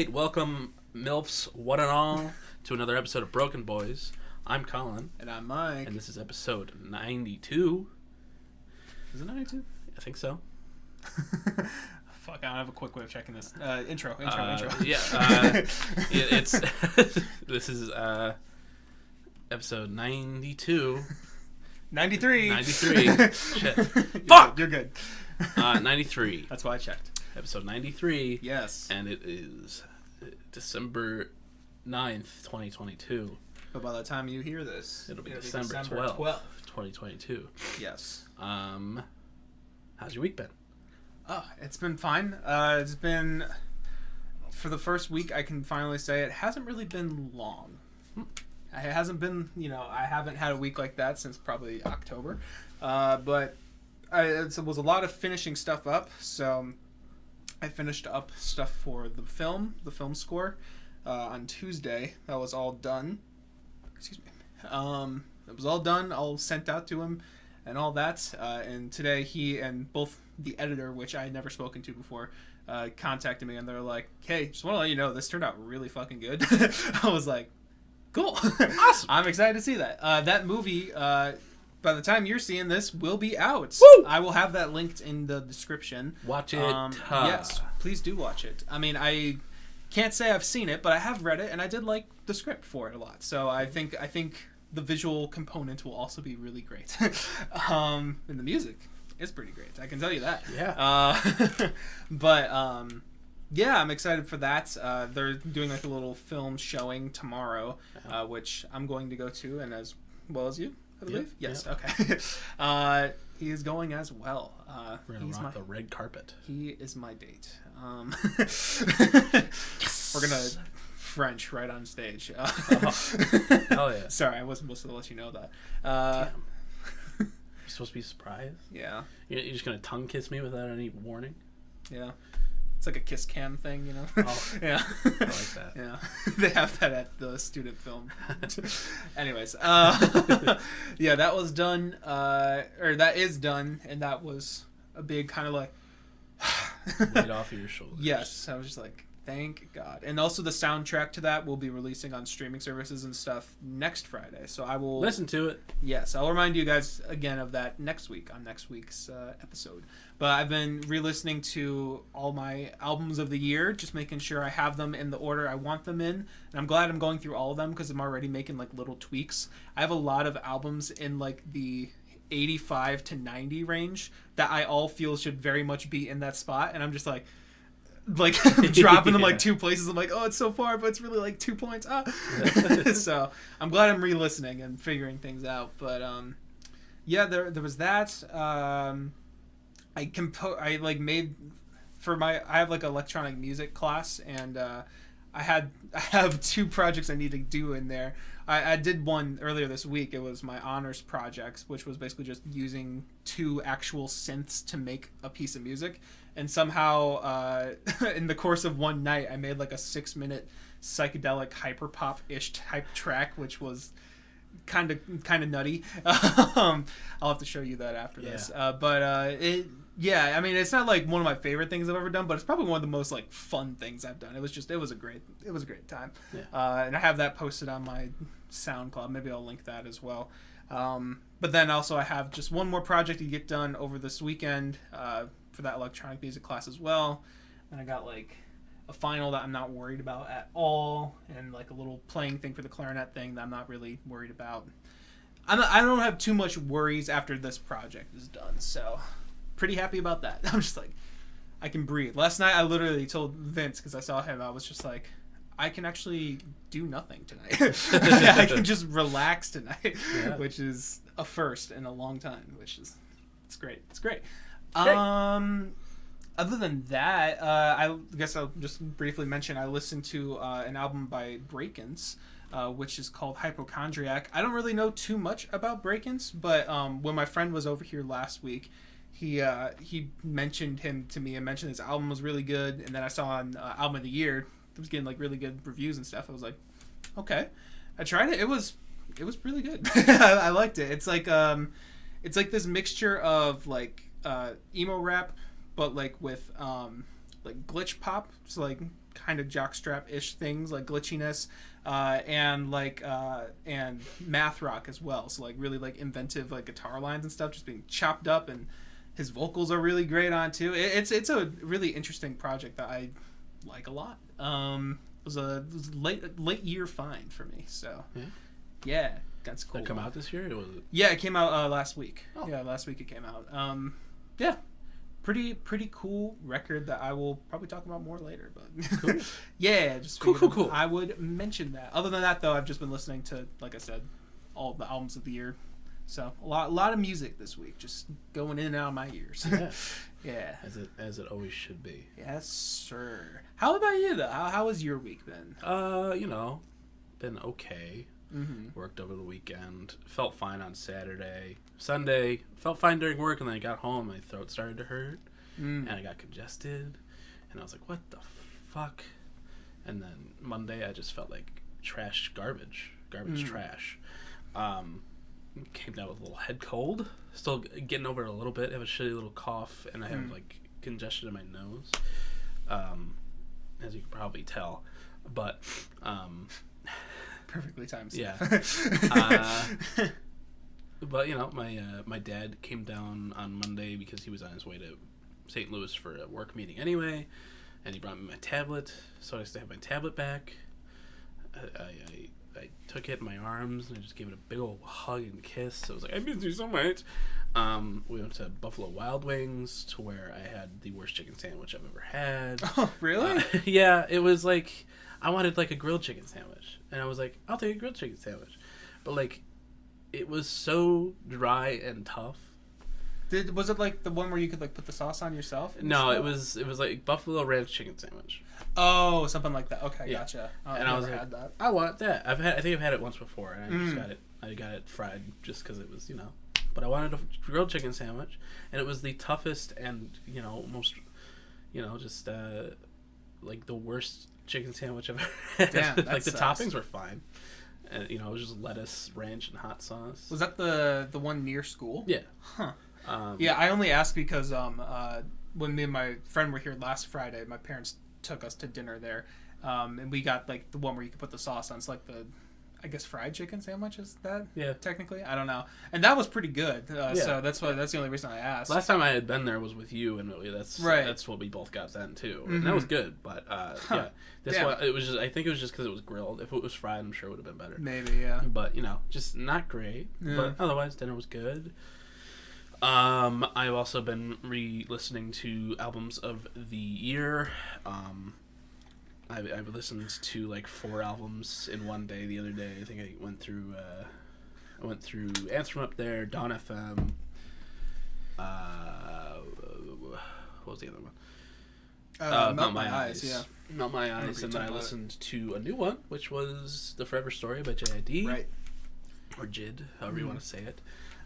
Welcome, MILFs, one and all, to another episode of BrokeN Bois. I'm Colin. And I'm Mike. And this is episode 92. Is it 92? I think so. Fuck, I don't have a quick way of checking this. Intro. Yeah, it's this is episode 92. 93. 93. Shit. Fuck! You're good. 93. That's why I checked. Episode 93. Yes. And it is December 9th, 2022. But by the time you hear this, it'll be December 12th, 2022. Yes. How's your week been? Oh, it's been fine. It's been, for the first week, I can finally say it hasn't really been long. It hasn't been, I haven't had a week like that since probably October. But it was a lot of finishing stuff up, so I finished up stuff for the film score, on Tuesday. That was all done. Excuse me. It was all done, all sent out to him, and all that. And today, he and both the editor, which I had never spoken to before, contacted me, and they're like, "Hey, just want to let you know, this turned out really fucking good." I was like, "Cool, awesome! I'm excited to see that." That movie, by the time you're seeing this, will be out. Woo! I will have that linked in the description. Watch it. Yes, please do watch it. I mean, I can't say I've seen it, but I have read it, and I did like the script for it a lot. So I think the visual component will also be really great. And the music is pretty great. I can tell you that. Yeah. But yeah, I'm excited for that. They're doing like a little film showing tomorrow, which I'm going to go to, and as well as you. I believe? Yep. Yes, okay. He is going as well. We're going to rock the red carpet. He is my date. We're going to French right on stage. Hell yeah. Sorry, I wasn't supposed to let you know that. Damn. You're supposed to be surprised? Yeah. You're just going to tongue kiss me without any warning? Yeah. It's like a kiss cam thing, Oh, yeah. I like that. Yeah. They have that at the student film. Anyways, yeah, that was done, or that is done, and that was a big kind of like weight off of your shoulders. Yes, I was just like, thank God. And also the soundtrack to that will be releasing on streaming services and stuff next Friday, so I will listen to it. Yes, I'll remind you guys again of that next week on next week's episode. But I've been re-listening to all my albums of the year, just making sure I have them in the order I want them in. And I'm glad I'm going through all of them because I'm already making like little tweaks. I have a lot of albums in like the 85 to 90 range that I all feel should very much be in that spot. And I'm just like dropping them like two places. I'm like, oh, it's so far, but it's really like 2 points. So I'm glad I'm re-listening and figuring things out. But yeah, there was that. I made for I have like electronic music class, and I have two projects I need to do in there. I did one earlier this week. It was my honors projects, which was basically just using two actual synths to make a piece of music. And somehow, in the course of one night, I made like a 6-minute psychedelic hyperpop-ish type track, which was kind of nutty. I'll have to show you that after this. Yeah, I mean, it's not like one of my favorite things I've ever done, but it's probably one of the most like fun things I've done. It was a great time. Yeah. And I have that posted on my SoundCloud. Maybe I'll link that as well. But then also I have just one more project to get done over this weekend for that electronic music class as well. And I got like a final that I'm not worried about at all, and like a little playing thing for the clarinet thing that I'm not really worried about. I don't have too much worries after this project is done, so pretty happy about that. I'm just like, I can breathe. Last night I literally told Vince, because I saw him, I was just like, I can actually do nothing tonight. I can just relax tonight, yeah. Which is a first in a long time, it's great. It's great. Other than that, I guess I'll just briefly mention I listened to an album by BrokeN's which is called Hypochondriac. I don't really know too much about break-ins, but when my friend was over here last week, he mentioned him to me and mentioned his album was really good, and then I saw on Album of the Year it was getting like really good reviews and stuff. I was like, okay. I tried it. It was really good. I liked it. It's like this mixture of like emo rap, but like with like glitch pop, so like kind of jockstrap-ish things like glitchiness, and math rock as well. So like really like inventive like guitar lines and stuff just being chopped up, and his vocals are really great on too. It's a really interesting project that I like a lot. It was a late year find for me. So yeah, that's cool. Did it come out this year? Or was it? Yeah, it came out last week. Oh. Yeah, last week it came out. Yeah, pretty cool record that I will probably talk about more later. But Cool. yeah, just Cool. I would mention that. Other than that, though, I've just been listening to, like I said, all the albums of the year. So a lot of music this week, just going in and out of my ears. Yeah. Yeah. As it always should be. Yes, sir. How about you though? How has your week been? Been okay. Mm-hmm. Worked over the weekend. Felt fine on Saturday. Sunday, felt fine during work, and then I got home, my throat started to hurt, and I got congested, and I was like, what the fuck? And then Monday, I just felt like garbage trash. Came down with a little head cold. Still getting over it a little bit. I have a shitty little cough, and I have like congestion in my nose, as you can probably tell. But perfectly timed. Yeah. But my dad came down on Monday because he was on his way to St. Louis for a work meeting anyway, and he brought me my tablet, so I still have my tablet back. I took it in my arms and I just gave it a big old hug and kiss. I was like, I miss you so much. We went to Buffalo Wild Wings, to where I had the worst chicken sandwich I've ever had. Oh, really? Yeah, it was like, I wanted like a grilled chicken sandwich, and I was like, I'll take a grilled chicken sandwich, but like, it was so dry and tough. Was it like the one where you could like put the sauce on yourself? No, it was like Buffalo Ranch chicken sandwich. Oh, something like that. Okay, Yeah. Gotcha. And I was like, had that. I want that. I think I've had it once before, and I just got it. I got it fried just because it was, But I wanted a grilled chicken sandwich, and it was the toughest and most, just like the worst chicken sandwich I've ever had. Damn, that like the sucks. toppings were fine, and it was just lettuce, ranch, and hot sauce. Was that the one near school? Yeah. Huh. Yeah, I only asked because when me and my friend were here last Friday, my parents took us to dinner there, and we got like the one where you could put the sauce on. It's like the, I guess, fried chicken sandwich, is that? Yeah. Technically, I don't know, and that was pretty good. Yeah. So that's the only reason I asked. Last time I had been there was with you, and that's right. That's what we both got then too, and that was good. But yeah, this one it was just. I think it was just because it was grilled. If it was fried, I'm sure it would have been better. Maybe, yeah. But just not great. Yeah. But otherwise, dinner was good. I've also been re-listening to albums of the year. I've listened to like 4 albums in one day the other day. I think I went through Ants From Up There, Dawn FM. What was the other one? Melt My Eyes. Yeah. Melt My Eyes, and then I listened to a new one, which was The Forever Story by J.I.D. Right. Or Jid, however you want to say it.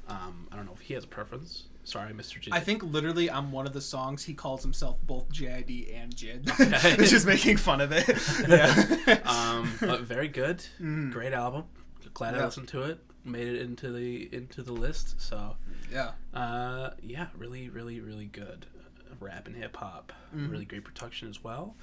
I don't know if he has a preference. Sorry, Mr. Jid. I think literally on one of the songs he calls himself both JID and Jid. Okay. It's just making fun of it. Yeah. But very good. Great album. Glad I listened to it. Made it into the list. So yeah. Yeah, really, really, really good. Rap and hip hop. Really great production as well.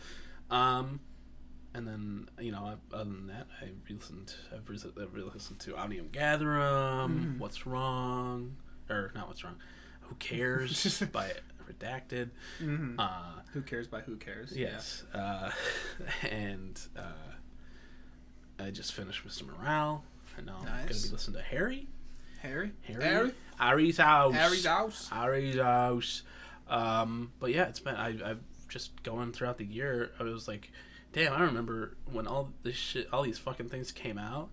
And then, other than that, I've re-listened to Omnium Gatherum, What's Wrong, or not What's Wrong, Who Cares by Redacted. Who Cares by Who Cares? Yes. Yeah. And I just finished Mr. Morale, and now I'm going to be listening to Harry. Harry's House. But yeah, it's been, I've just going throughout the year, I was like, damn, I remember when all these fucking things came out.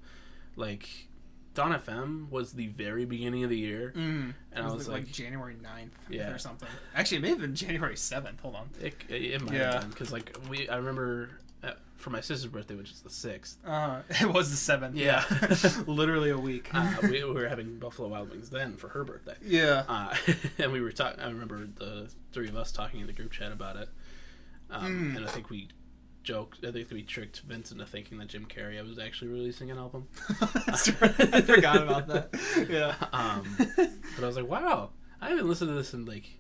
Like, Dawn FM was the very beginning of the year. And I was like January 9th or something. Actually, it may have been January 7th. Hold on. It might have been. Because, like, I remember for my sister's birthday, which is the 6th. It was the 7th. Yeah. Literally a week. We were having Buffalo Wild Wings then for her birthday. Yeah. And we were talking. I remember the three of us talking in the group chat about it. And I think we joked. I think we tricked Vince into thinking that Jim Carrey was actually releasing an album. That's right. I forgot about that. Yeah. But I was like, wow, I haven't listened to this in like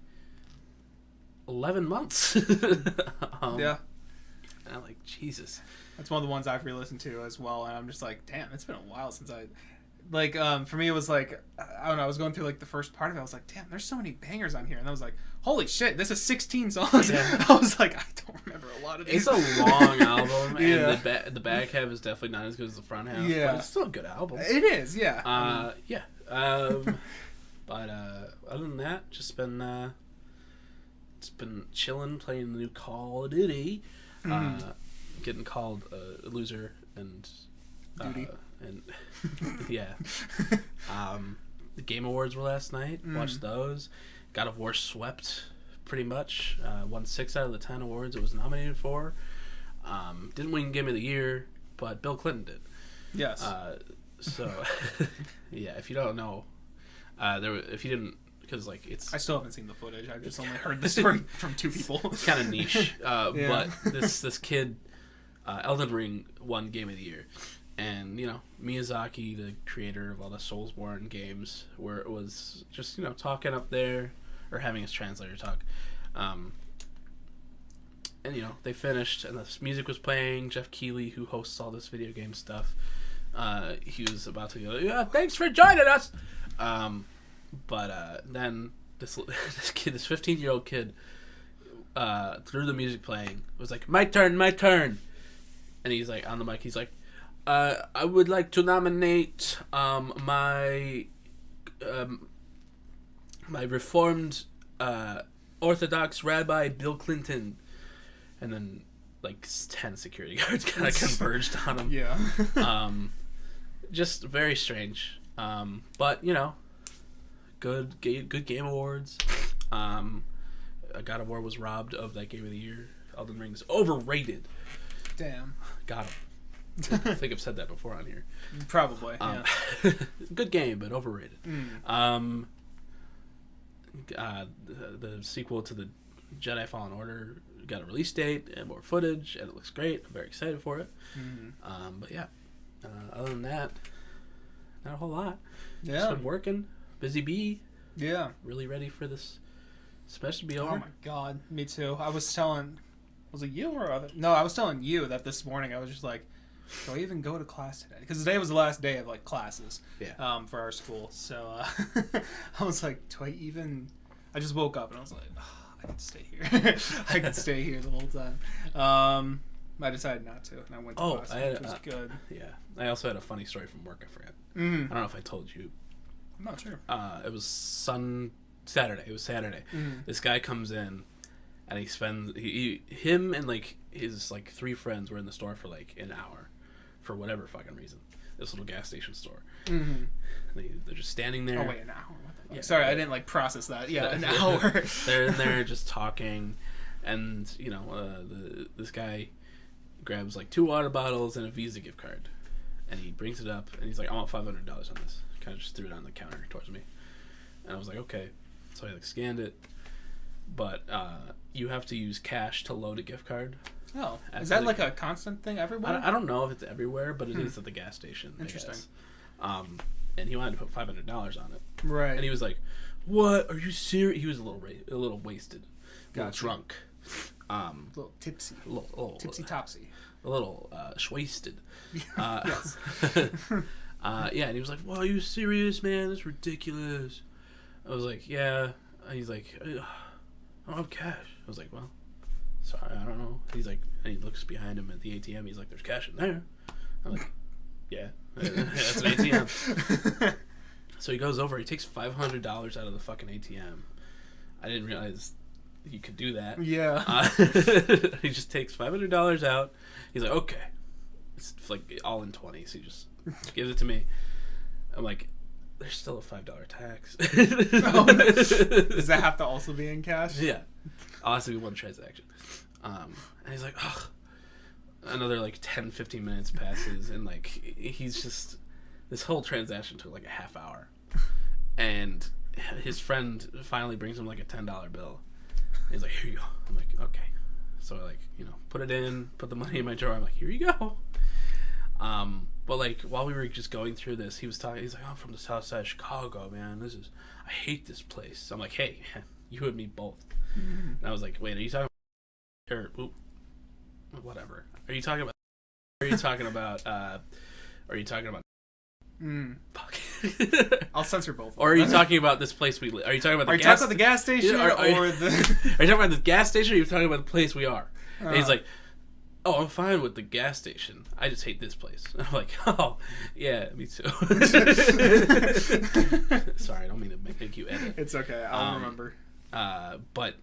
11 months. Yeah. And I'm like, Jesus. That's one of the ones I've re-listened to as well, and I'm just like, damn, it's been a while since I... Like, for me, it was like, I don't know, I was going through, like, the first part of it, I was like, damn, there's so many bangers on here, and I was like, holy shit, this is 16 songs. Yeah. I was like, I don't remember a lot of these. It's a long album, and Yeah. the back half is definitely not as good as the front half, Yeah. but it's still a good album. It is, yeah. Yeah. But other than that, just been chilling, playing the new Call of Duty, getting called a loser and Duty. And yeah. The Game Awards were last night. Watched those. God of War swept pretty much. Won 6 out of the 10 awards it was nominated for. Didn't win Game of the Year, but Bill Clinton did. Yes. So yeah, if you don't know, if you didn't, because like it's. I still haven't seen the footage. I've just only heard the story from 2 people. It's kind of niche. Yeah. But this kid, Elden Ring won Game of the Year. And, you know, Miyazaki, the creator of all the Soulsborne games, was just, you know, talking up there, or having his translator talk. And, you know, they finished, and this music was playing. Jeff Keighley, who hosts all this video game stuff, he was about to go, yeah, thanks for joining us! But then this 15-year-old kid, through the music playing, was like, my turn! And he's like, on the mic, he's like, I would like to nominate my Reformed Orthodox Rabbi Bill Clinton, and then like 10 security guards kind of converged on him. Yeah. Just very strange. But you know, good Game Awards. God of War was robbed of that Game of the Year. Elden Ring's overrated. Damn. Got him. I think I've said that before on here. Probably, yeah. Good game, but overrated. The sequel to the Jedi Fallen Order got a release date and more footage, and it looks great. I'm very excited for it. But yeah, other than that, not a whole lot. Yeah. Just been working. Busy bee. Yeah. Really ready for this semester to be over. Oh my god, me too. I was telling... Was it you or other? No, I was telling you that this morning I was just like, do I even go to class today? Because today was the last day of like classes for our school. So I was like, do I even... I just woke up and I was like, oh, I could stay here. I could stay here the whole time. I decided not to, and I went to class, which was good. Yeah. I also had a funny story from work I forgot. I don't know if I told you. I'm not sure. It was Saturday. It was Saturday. This guy comes in, and he spends him and like his like 3 friends were in the store for like an hour, for whatever fucking reason. This little gas station store. They're just standing there. Oh wait, an hour. What the fuck? Yeah, sorry, I didn't like process that. Yeah, an hour. They're in there just talking, and you know, this guy grabs like 2 water bottles and a Visa gift card, and he brings it up, and he's like, I want $500 on this. Kind of just threw it on the counter towards me, and I was like, okay. So I like scanned it, but you have to use cash to load a gift card. Oh, is that like a constant thing everywhere? I don't know if it's everywhere, but it is at the gas station. Interesting. And he wanted to put $500 on it. Right. And he was like, "What? Are you serious?" He was a little wasted, a little drunk, a little tipsy, tipsy topsy, a little schwasted. Yes. Yeah, and he was like, "Well, are you serious, man? That's ridiculous." I was like, "Yeah." He's like, "I don't have cash." I was like, "Well, sorry, I don't know." He's like, and he looks behind him at the ATM. He's like, "There's cash in there." I'm like, "Yeah, that's an ATM." So he goes over. He takes $500 out of the fucking ATM. I didn't realize you could do that. Yeah. He just takes $500 out. He's like, "Okay." It's like all in 20s. He just gives it to me. I'm like, there's still a $5 tax. Does that have to also be in cash? Yeah. I'll have to be one transaction. And he's like, oh, another like 10, 15 minutes passes, and like he's just, this whole transaction took like a half hour, and his friend finally brings him like a $10 bill. And he's like, "Here you go." I'm like, "Okay." So I like, put it in, put the money in my drawer. I'm like, "Here you go." But like while we were just going through this, he's like, "I'm from the south side of Chicago, man. I hate this place." I'm like, "Hey, you and me both." And I was like, "Wait, are you talking about, or whatever? Are you talking about? Fuck. I'll censor both. Or are you talking about this place we live? Are you talking about the gas? Talking about the gas station Are you talking about the gas station, or are you talking about the place we are?" And he's like, "Oh, I'm fine with the gas station. I just hate this place." And I'm like, "Oh, yeah, me too." Sorry, I don't mean to make you edit. It's okay. I'll remember. But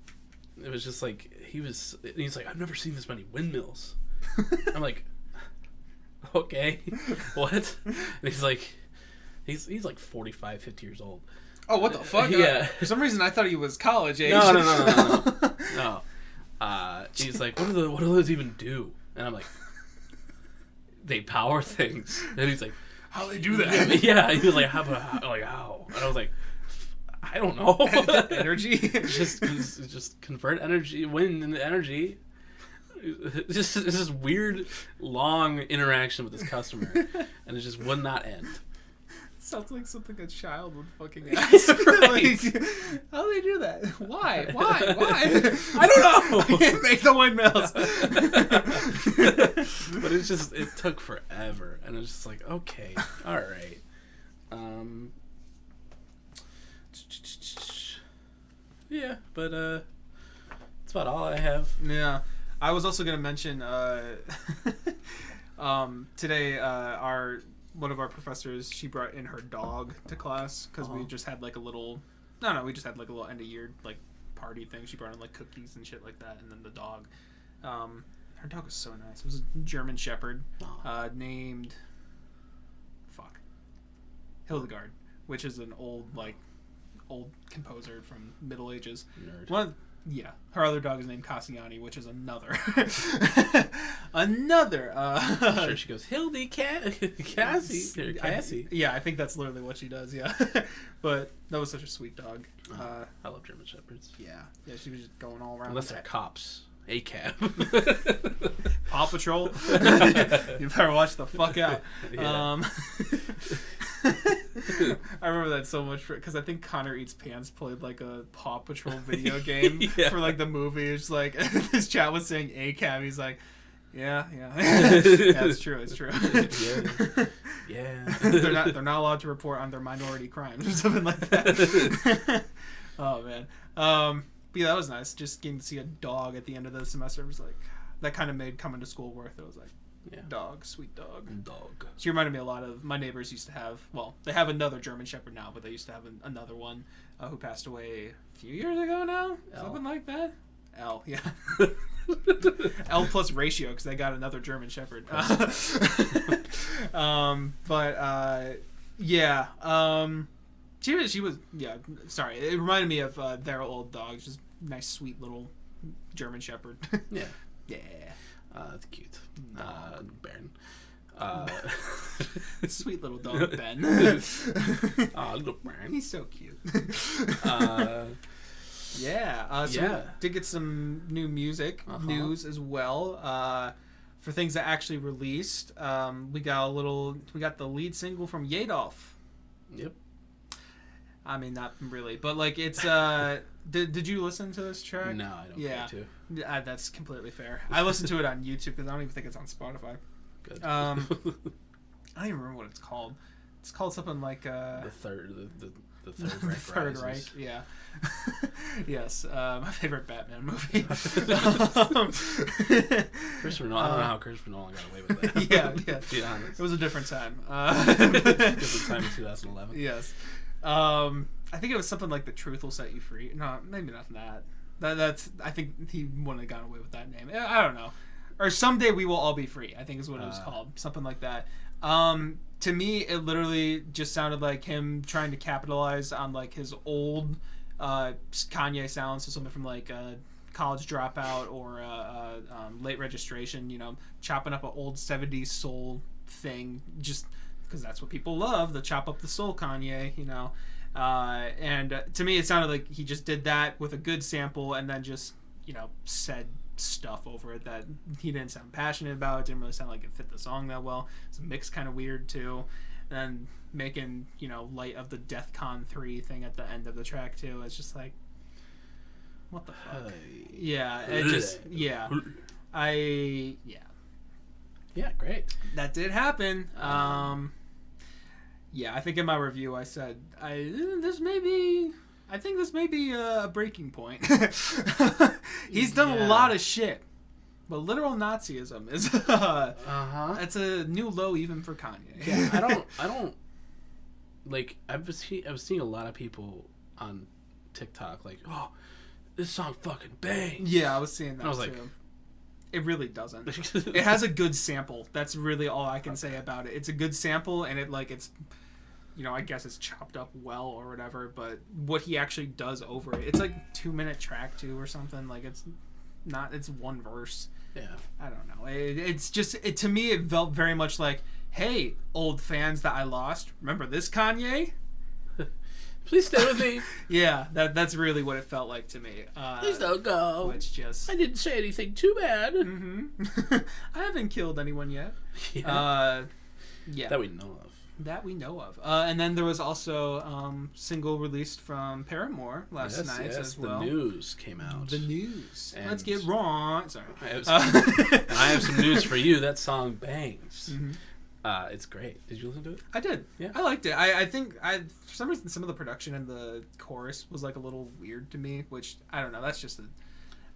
it was just like he's like, "I've never seen this many windmills." I'm like, "Okay, what?" And he's like, he's like 45, 50 years old. Oh, what the fuck? Yeah. For some reason, I thought he was college age. No. He's like, "What do those even do?" And I'm like, "They power things." And he's like, "How they do that?" Yeah. He was like, how? And I was like, "I don't know." Energy. just convert energy, wind into energy. It's just weird, long interaction with this customer, and it just would not end. Sounds like something a child would fucking ask. Right. Like, how do they do that? Why? I don't know. I can't make the windmills. But it took forever, and it's just like, okay, all right. Yeah, but that's about all I have. Yeah. I was also going to mention today one of our professors, she brought in her dog to class because we just had like a little end of year like party thing. She brought in like cookies and shit like that, and then the dog. Her dog was so nice. It was a German Shepherd named Hildegard, which is an old composer from Middle Ages. Nerd. Her other dog is named Cassiani, which is another. I'm sure she goes, "Hildy, Cassie." Yeah, I think that's literally what she does. Yeah, but that was such a sweet dog. I love German Shepherds. Yeah, she was just going all around. Unless they're cops. ACAB. Paw Patrol. You better watch the fuck out. Yeah. I remember that so much because I think Connor Eats Pants played like a Paw Patrol video game for like the movie. It's like this chat was saying ACAB. He's like, yeah, it's true. Yeah. They're not allowed to report on their minority crimes or something like that. Oh man. But yeah, that was nice. Just getting to see a dog at the end of the semester was like, that kind of made coming to school worth it. It was like, dog, sweet dog. She reminded me a lot of my neighbors used to have. Well, they have another German Shepherd now, but they used to have another one who passed away a few years ago now, something like that. L, yeah. L plus ratio because they got another German Shepherd. She was sorry. It reminded me of their old dogs, just nice, sweet little German Shepherd. Yeah. That's cute. Baron. Sweet little dog Ben. Little Baron. He's so cute. Did get some new music news as well. For things that actually released, we got the lead single from Yadolf. Yep. I mean, not really, but like it's. Did you listen to this track? No, I don't care to. That's completely fair. I listened to it on YouTube because I don't even think it's on Spotify. Good. I don't even remember what it's called. It's called something like the third Reich. The Third Reich. Yeah. Yes, my favorite Batman movie. Christopher Nolan. I don't know how Christopher Nolan got away with that. Yeah. To be honest, it was a different time. It was a time in 2011. Yes. I think it was something like "The Truth Will Set You Free." No, maybe not that. That's. I think he wouldn't have gotten away with that name. I don't know. Or "Someday We Will All Be Free," I think is what it was called. Something like that. To me, it literally just sounded like him trying to capitalize on like his old Kanye sound. So something from like college dropout or late registration, chopping up an old 70s soul thing just because that's what people love, the chop up the soul Kanye, and to me it sounded like he just did that with a good sample and then just said stuff over it that he didn't sound passionate about. It didn't really sound like it fit the song that well. It's mix kind of weird too, and making light of the DEFCON 3 thing at the end of the track too. It's just like, what the fuck? Yeah, it just yeah, great. That did happen. Yeah, I think in my review I said I think this may be a breaking point. He's done a lot of shit, but literal Nazism is that's a new low even for Kanye. Yeah, I don't like. I was seeing a lot of people on TikTok like, oh, this song fucking bangs. Yeah, I was seeing that I was too. like, it really doesn't. It has a good sample. That's really all I can say about it. It's a good sample, and it's I guess it's chopped up well or whatever, but what he actually does over it, it's like 2-minute track too or something. Like it's one verse. Yeah. I don't know. It's just to me it felt very much like, hey, old fans that I lost, remember this Kanye? Please stay with me. Yeah, that's really what it felt like to me. Please don't go. It's just I didn't say anything too bad. Mm-hmm. I haven't killed anyone yet. Yeah. Yeah. That we know of. And then there was also single released from Paramore last night as well. The news came out. The news. And let's get wrong. Sorry. I have some news for you. That song bangs. Mm-hmm. It's great. Did you listen to it? I did. Yeah. I liked it. I think for some reason some of the production and the chorus was like a little weird to me, which I don't know. That's just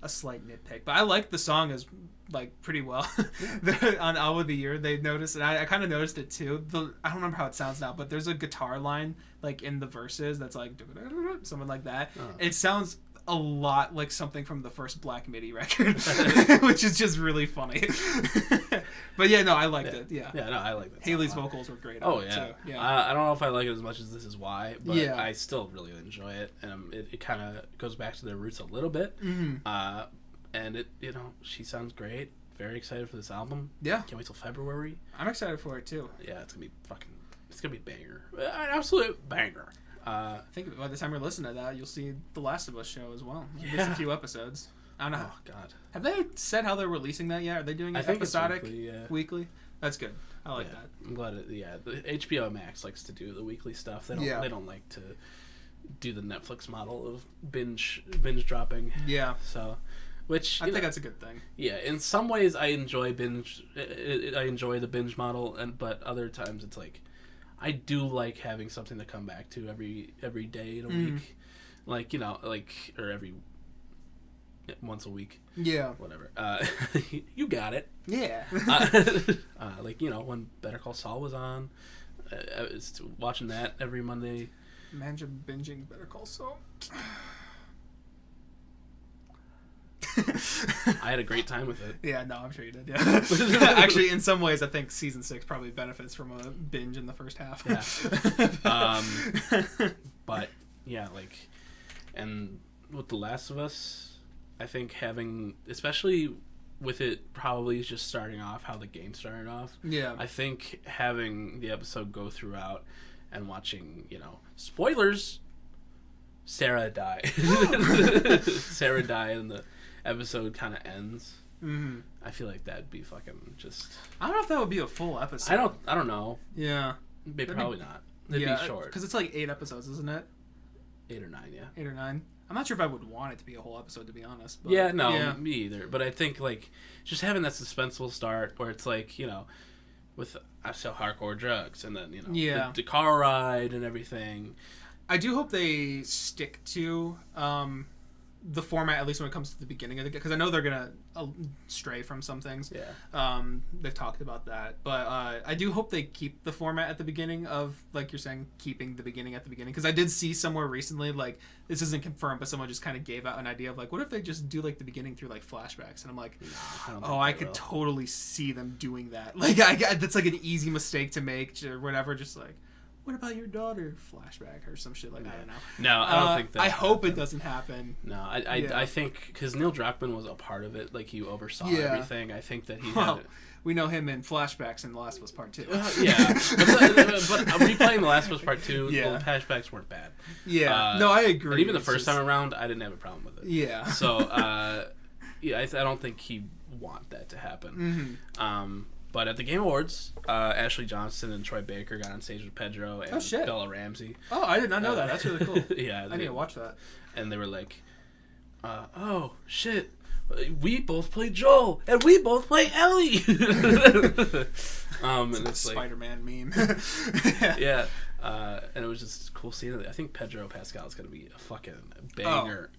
a slight nitpick, but I like the song as like pretty well. On Album of the Year, they noticed, and I kind of noticed it too. I don't remember how it sounds now, but there's a guitar line like in the verses that's like something like that. It sounds a lot like something from the first Black Midi record, which is just really funny. But yeah, no, I liked it. Yeah, no, I like that. Haley's vocals were great. Oh on it too. Yeah. I don't know if I like it as much as This Is Why, but yeah. I still really enjoy it, and it kind of goes back to their roots a little bit. Mm-hmm. And it, she sounds great. Very excited for this album. Yeah, can't wait till February. I'm excited for it too. Yeah, it's gonna be a banger, an absolute banger. I think by the time we're listening to that, you'll see The Last of Us show as well. Yeah. Just a few episodes. I don't know. Oh God. Have they said how they're releasing that yet? Are they doing it episodic? Weekly? That's good. I like that. I'm glad the HBO Max likes to do the weekly stuff. They don't like to do the Netflix model of binge dropping. Yeah. So, which I think that's a good thing. Yeah, in some ways I enjoy binge. I enjoy the binge model, but other times it's like I do like having something to come back to every day in a week, or every once a week. Yeah. Whatever. You got it. Yeah. When Better Call Saul was on, I was watching that every Monday. Imagine binging Better Call Saul. I had a great time with it. Yeah, no, I'm sure you did. Yeah. Actually, in some ways, I think season 6 probably benefits from a binge in the first half. Yeah. But yeah, and with The Last of Us, I think having, especially with it probably just starting off how the game started off. Yeah. I think having the episode go throughout and watching, spoilers, Sarah died. Sarah died and the episode kind of ends. Mm-hmm. I feel like that'd be fucking just. I don't know if that would be a full episode. I don't know. Yeah. Probably not. It'd be short. Because it's like 8 episodes, isn't it? 8 or 9, yeah. 8 or 9. I'm not sure if I would want it to be a whole episode, to be honest. But, me either. But I think just having that suspenseful start where it's with I sell hardcore drugs and then the car ride and everything. I do hope they stick to the format, at least when it comes to the beginning of the game, because I know they're gonna stray from some things. Yeah. They've talked about that, but I do hope they keep the format at the beginning of, like you're saying, keeping the beginning at the beginning. Because I did see somewhere recently, this isn't confirmed, but someone just kind of gave out an idea of what if they just do the beginning through flashbacks, and I'm like, I could totally see them doing that. That's an easy mistake to make or whatever. Just what about your daughter? Flashback or some shit like that. I don't know. No, I don't think that. I hope it doesn't happen. No, I think because Neil Druckmann was a part of it, like he oversaw everything. I think that he had it. We know him in flashbacks in The Last of Us Part 2. Yeah, but replaying The Last of Us Part 2, the flashbacks weren't bad. Yeah, no, I agree. And even the first time around, I didn't have a problem with it. Yeah. So, I don't think he'd want that to happen. But at the Game Awards, Ashley Johnson and Troy Baker got on stage with Pedro and Bella Ramsey. Oh, I did not know that. That's really cool. Yeah. I need to watch that. And they were like, oh, shit. We both play Joel, and we both play Ellie. And it's Spider-Man meme. Yeah. And it was just cool seeing it. I think Pedro Pascal is going to be a fucking banger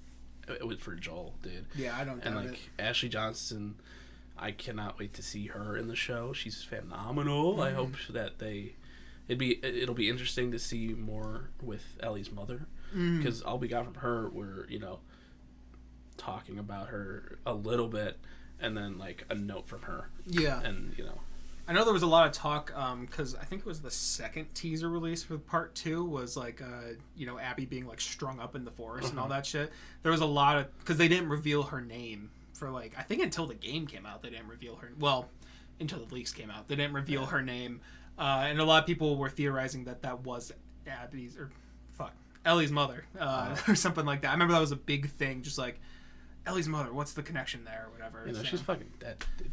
for Joel, dude. Yeah, I don't doubt it. Ashley Johnson, I cannot wait to see her in the show. She's phenomenal. I hope that it'll be interesting to see more with Ellie's mother, because all we got from her were, talking about her a little bit, and then like a note from her. Yeah. And I know there was a lot of talk because I think it was the second teaser release for part 2 was like Abby being like strung up in the forest and all that shit. There was a lot of, because they didn't reveal her name for like, I think until the game came out they didn't reveal her, well, until the leaks came out they didn't reveal her name, and a lot of people were theorizing that was Ellie's mother, or something like that. I remember that was a big thing, just like Ellie's mother, what's the connection there, or whatever. She's fucking dead, dude.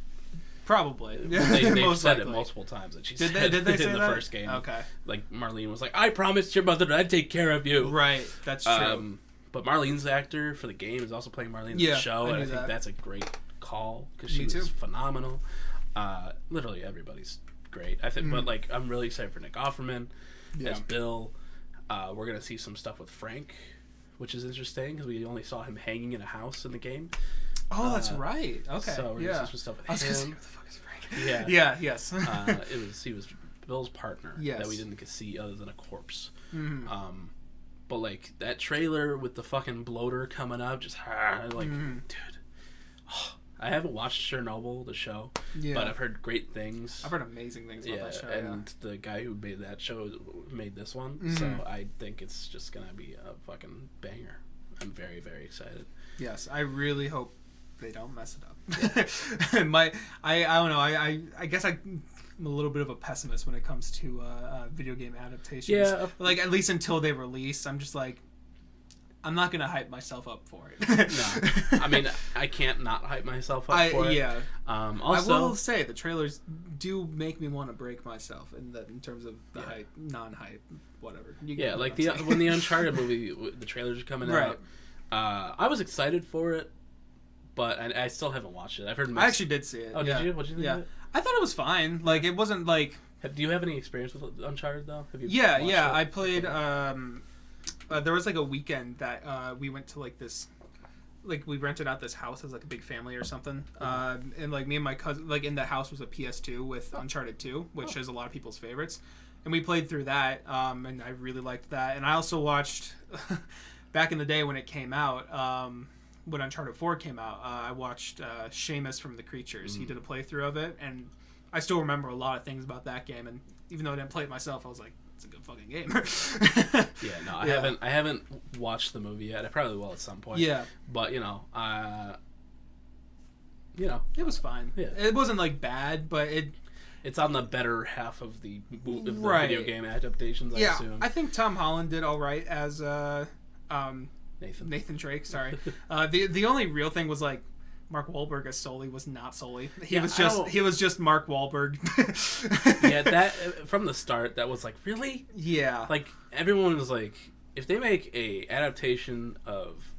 Probably. They've said it multiple times that she said did they say in the that? first game. Okay. Like Marlene was like, I promised your mother that I'd take care of you. Right, that's true. But Marlene's the actor for the game is also playing Marlene in the show, and I think that's a great call because she was phenomenal. Literally everybody's great. I think, but like I'm really excited for Nick Offerman as Bill. We're gonna see some stuff with Frank, which is interesting because we only saw him hanging in a house in the game. Oh, that's right. Okay. So we're gonna see some stuff with him. I was gonna say, who the fuck is Frank? Yeah. Yeah. Yes. He was Bill's partner that we didn't get to see other than a corpse. But like that trailer with the fucking bloater coming up, just dude. Oh, I haven't watched Chernobyl, the show, but I've heard great things. I've heard amazing things about that show. And the guy who made that show made this one, so I think it's just gonna be a fucking banger. I'm very, very excited. Yes, I really hope they don't mess it up. Yeah. I don't know. I guess I'm a little bit of a pessimist when it comes to video game adaptations. Yeah, like at least until they release, I'm just like, I'm not gonna hype myself up for it. No, I mean I can't not hype myself up for it. Yeah. Also, I will say the trailers do make me want to break myself in terms of the hype, non-hype, whatever. Like when the Uncharted movie, the trailers are coming out. I was excited for it, but I still haven't watched it. I've heard. I actually did see it. Oh, did you? What did you think of it? I thought it was fine. Like it wasn't like. Do you have any experience with Uncharted though? Have you? Yeah. I played. There was like a weekend that we went to like this, like we rented out this house as like a big family or something, and like me and my cousin, like in the house was a PS2 with Uncharted 2, which is a lot of people's favorites, and we played through that, and I really liked that. And I also watched back in the day when it came out, when Uncharted 4 came out, I watched Seamus from The Creatures. He did a playthrough of it, and I still remember a lot of things about that game. And even though I didn't play it myself, I was like, it's a good fucking game. I haven't watched the movie yet. I probably will at some point. Yeah. But it was fine. Yeah. It wasn't like bad, but it's on the better half of the video game adaptations, I assume. I think Tom Holland did all right as Nathan Drake, sorry. The only real thing was like Mark Wahlberg as Sully was not Sully. He was just Mark Wahlberg. Yeah, that from the start that was like, really? Yeah. Like everyone was like, if they make a adaptation of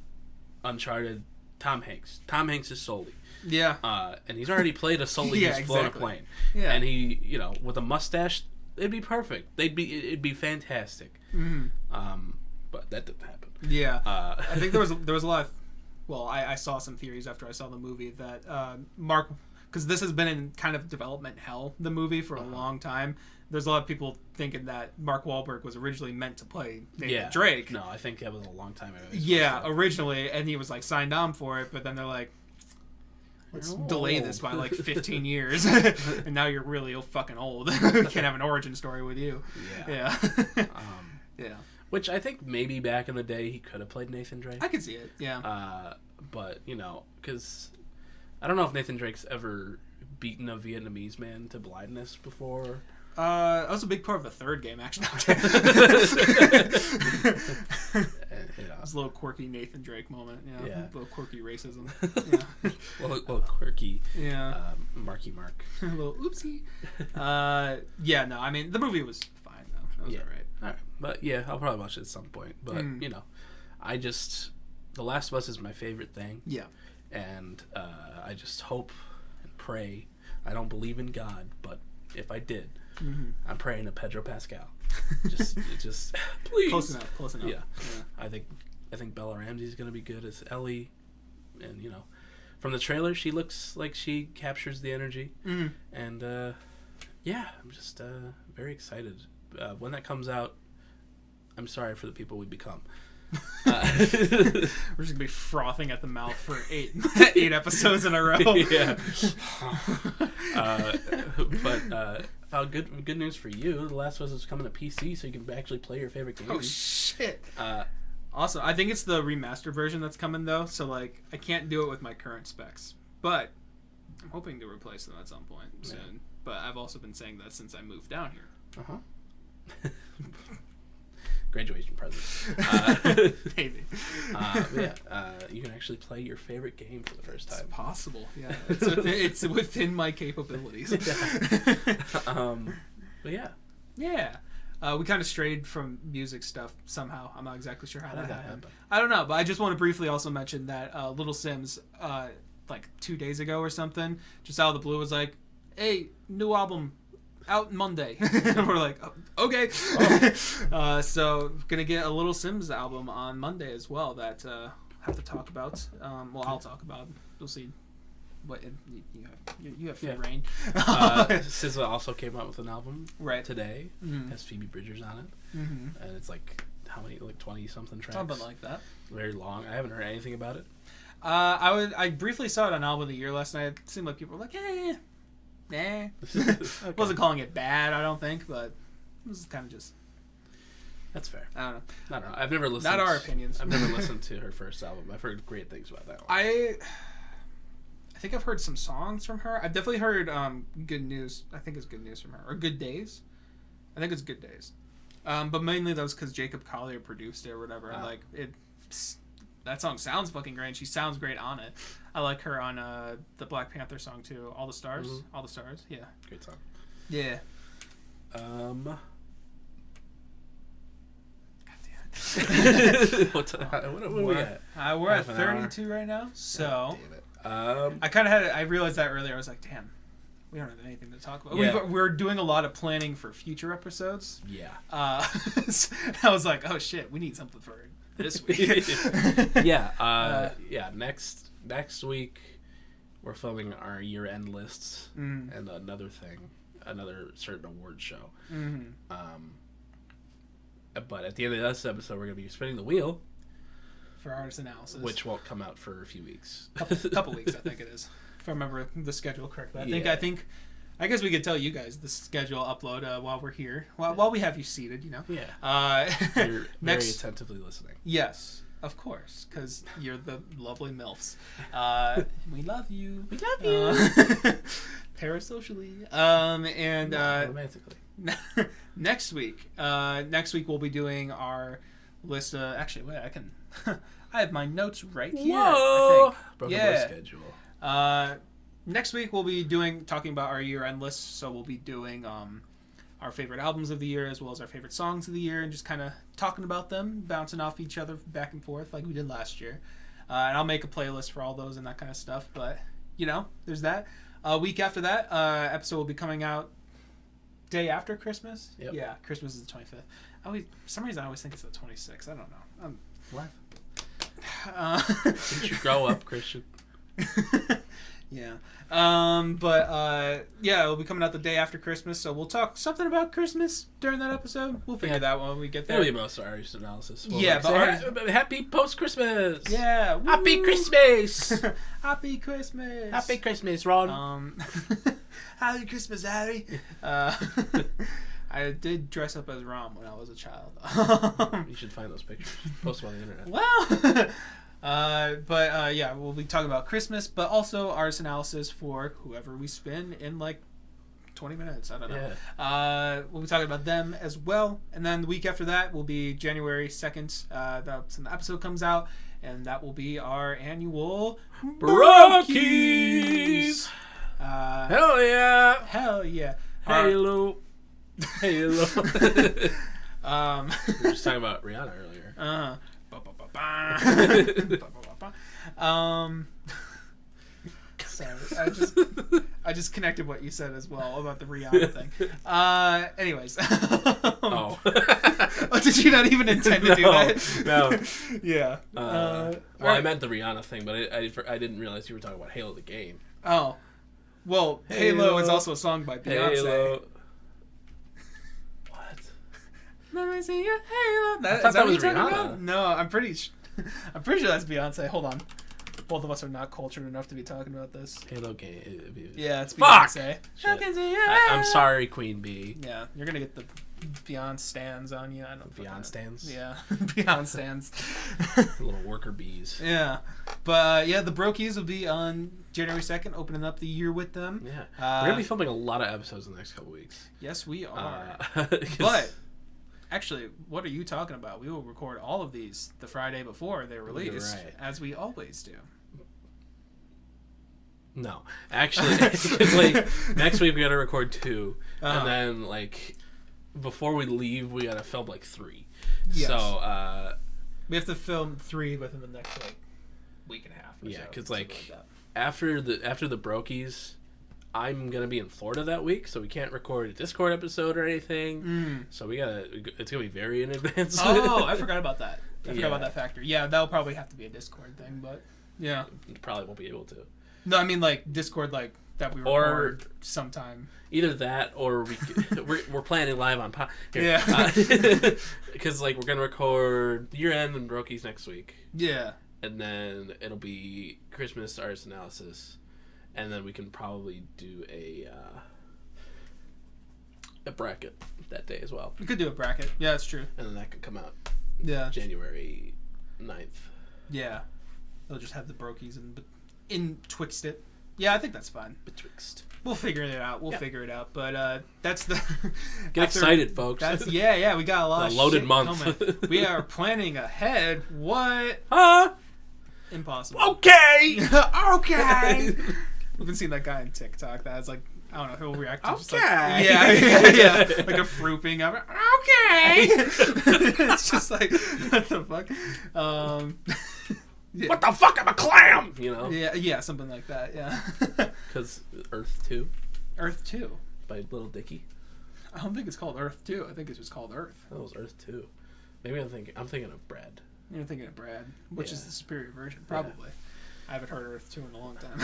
Uncharted, Tom Hanks is Sully. Yeah. And he's already played a Sully who's flown a plane. Yeah. And he, with a mustache, it'd be perfect. It'd be fantastic. But that didn't happen. Yeah. I think there was a lot of, well, I saw some theories after I saw the movie that Mark, because this has been in kind of development hell, the movie, for a long time. There's a lot of people thinking that Mark Wahlberg was originally meant to play Nathan Drake. No, I think that was a long time ago. Originally, and he was like signed on for it, but then they're like, let's You're delay old. this by like 15 years, and now you're really fucking old. Can't have an origin story with you. Yeah. Yeah. Which I think maybe back in the day he could have played Nathan Drake. I could see it. Yeah. But because I don't know if Nathan Drake's ever beaten a Vietnamese man to blindness before. That was a big part of the third game, actually. It was a little quirky Nathan Drake moment. Yeah. A little quirky racism. Yeah. a little quirky. Yeah. Marky Mark. A little oopsie. Yeah. No. I mean, the movie was fine though. It was alright. All right. But yeah, I'll probably watch it at some point. But I just The Last of Us is my favorite thing. Yeah. And I just hope and pray. I don't believe in God, but if I did, I'm praying to Pedro Pascal. Just please. Close enough. Yeah. I think Bella Ramsey's gonna be good as Ellie, and from the trailer she looks like she captures the energy, and I'm just very excited. When that comes out, I'm sorry for the people we become. We're just gonna be frothing at the mouth for eight episodes in a row. Yeah. But good news for you. The Last of Us is coming to PC, so you can actually play your favorite games. Oh shit! Awesome. I think it's the remastered version that's coming though, so like I can't do it with my current specs, but I'm hoping to replace them at some point soon. But I've also been saying that since I moved down here. Graduation present. Maybe. You can actually play your favorite game for the first time. It's possible. Yeah, it's within my capabilities. But yeah. Yeah. We kind of strayed from music stuff somehow. I'm not exactly sure how that happened. happened. I don't know, but I just want to briefly also mention that Little Sims, like 2 days ago or something, just out of the blue was like, "Hey, new album out Monday." And we're like, oh, okay. So gonna get a Little Sims album on Monday as well that I have to talk about. I'll talk about. We'll see. What you have free reign. SZA also came out with an album today. Has Phoebe Bridgers on it, and it's like how many, like 20 something tracks. Something like that. Very long. I haven't heard anything about it. I briefly saw it on Album of the Year last night. It seemed like people were like, nah. Okay. Wasn't calling it bad, I don't think, but it was kind of just. That's fair. I don't know. I don't know. I've never listened. Not our opinions. I've never listened to her first album. I've heard great things about that one. I think I've heard some songs from her. I've definitely heard Good News. I think it's Good News from her. Or Good Days. I think it's Good Days. But mainly that was because Jacob Collier produced it or whatever. And like that song sounds fucking great. She sounds great on it. I like her on the Black Panther song too. All the Stars. All the Stars. Yeah. Great song. Yeah. What are we at? We're at 32 right now. So. God damn it. I kind of had. I realized that earlier. I was like, damn. We don't have anything to talk about. Yeah. We're doing a lot of planning for future episodes. Yeah. I was like, oh shit, we need something for this week. Yeah. Next week, we're filming our year-end lists and another certain award show. But at the end of this episode, we're going to be spinning the wheel for artist analysis, which won't come out for a few weeks. Couple weeks, I think it is. If I remember the schedule correctly. I guess we could tell you guys the schedule upload while we're here, while we have you seated, you know. Yeah. You're very attentively listening. Yes, of course, because you're the lovely MILFs. We love you. We love you. Parasocially. And romantically. Next week we'll be doing our list. Actually, wait, I can. I have my notes right here. Whoa! BrokeN Bois schedule. Next week we'll be talking about our year-end list. So we'll be doing our favorite albums of the year as well as our favorite songs of the year, and just kind of talking about them, bouncing off each other back and forth like we did last year. And I'll make a playlist for all those and that kind of stuff. But there's that. A week after that, episode will be coming out day after Christmas. Yep. Yeah, Christmas is the 25th. For some reason I always think it's the 26th. I don't know. What? Did you grow up, Christian? Yeah. Yeah, it'll be coming out the day after Christmas, so we'll talk something about Christmas during that episode. We'll figure that when we get there. It'll be most artist analysis. We'll happy post-Christmas. Yeah. Woo. Happy Christmas. Happy Christmas. Happy Christmas, Ron. Happy Christmas, Harry. I did dress up as Rom when I was a child. You should find those pictures. Post them on the internet. Well, yeah, we'll be talking about Christmas, but also artist analysis for whoever we spin in like 20 minutes. I don't know. Yeah. We'll be talking about them as well. And then the week after that will be January 2nd. That's when the episode comes out. And that will be our annual Brokies. Hell yeah. Hell yeah. Halo. Halo. We were just talking about Rihanna earlier. Sorry, I just connected what you said as well about the Rihanna thing. Anyways. Oh, did you not even intend to do that? No. Yeah. Well, right. I meant the Rihanna thing, but I didn't realize you were talking about Halo the game. Oh. Well, Halo is also a song by Beyonce. Halo. Let me see your Halo. I thought that was Rihanna. About? No, I'm pretty sure that's Beyonce. Hold on. Both of us are not cultured enough to be talking about this. Halo game. Yeah, it's Beyonce. I'm sorry, Queen Bee. Yeah, you're gonna get the Beyonce stands on you. I don't. Beyonce stands. Yeah, Beyonce stands. Little worker bees. Yeah, but yeah, the Brokies will be on January 2nd, opening up the year with them. Yeah, we're gonna be filming a lot of episodes in the next couple weeks. Yes, we are. But. Actually, what are you talking about? We will record all of these the Friday before they're released, as we always do. No, actually, like next week we gotta record 2, and then like before we leave we gotta film like 3. Yes. So we have to film 3 within the next like week and a half. Yeah, because like after the Brokies, I'm gonna be in Florida that week, so we can't record a Discord episode or anything. So it's gonna be very in advance. Oh, I forgot about that. I forgot about that factor. Yeah, that'll probably have to be a Discord thing, but yeah, probably won't be able to. No, I mean like Discord, like that we record sometime. Either that, or we're planning live on Yeah, because like we're gonna record year end and Brokies next week. Yeah, and then it'll be Christmas artist analysis. And then we can probably do a bracket that day as well. We could do a bracket. Yeah, that's true. And then that could come out January 9th. Yeah. They'll just have the Brokies in twixt it. Yeah, I think that's fine. Betwixt. We'll figure it out. Figure it out. But that's the... Get excited, folks. Yeah, we got a lot of loaded shit month. Coming. We are planning ahead. What? Huh? Impossible. Okay! Okay! We've been seeing that guy on TikTok that has like, I don't know, he'll react to just like, yeah. Like a frooping of okay. It's just like, what the fuck? Yeah. What the fuck? I'm a clam! You know? Yeah, something like that, yeah. Because Earth 2. Earth 2? By Little Dicky. I don't think it's called Earth 2. I think it's just called Earth. That was Earth 2. Maybe I'm thinking of Brad. You're thinking of Brad, which is the superior version, probably. Yeah. I haven't heard Earth 2 in a long time.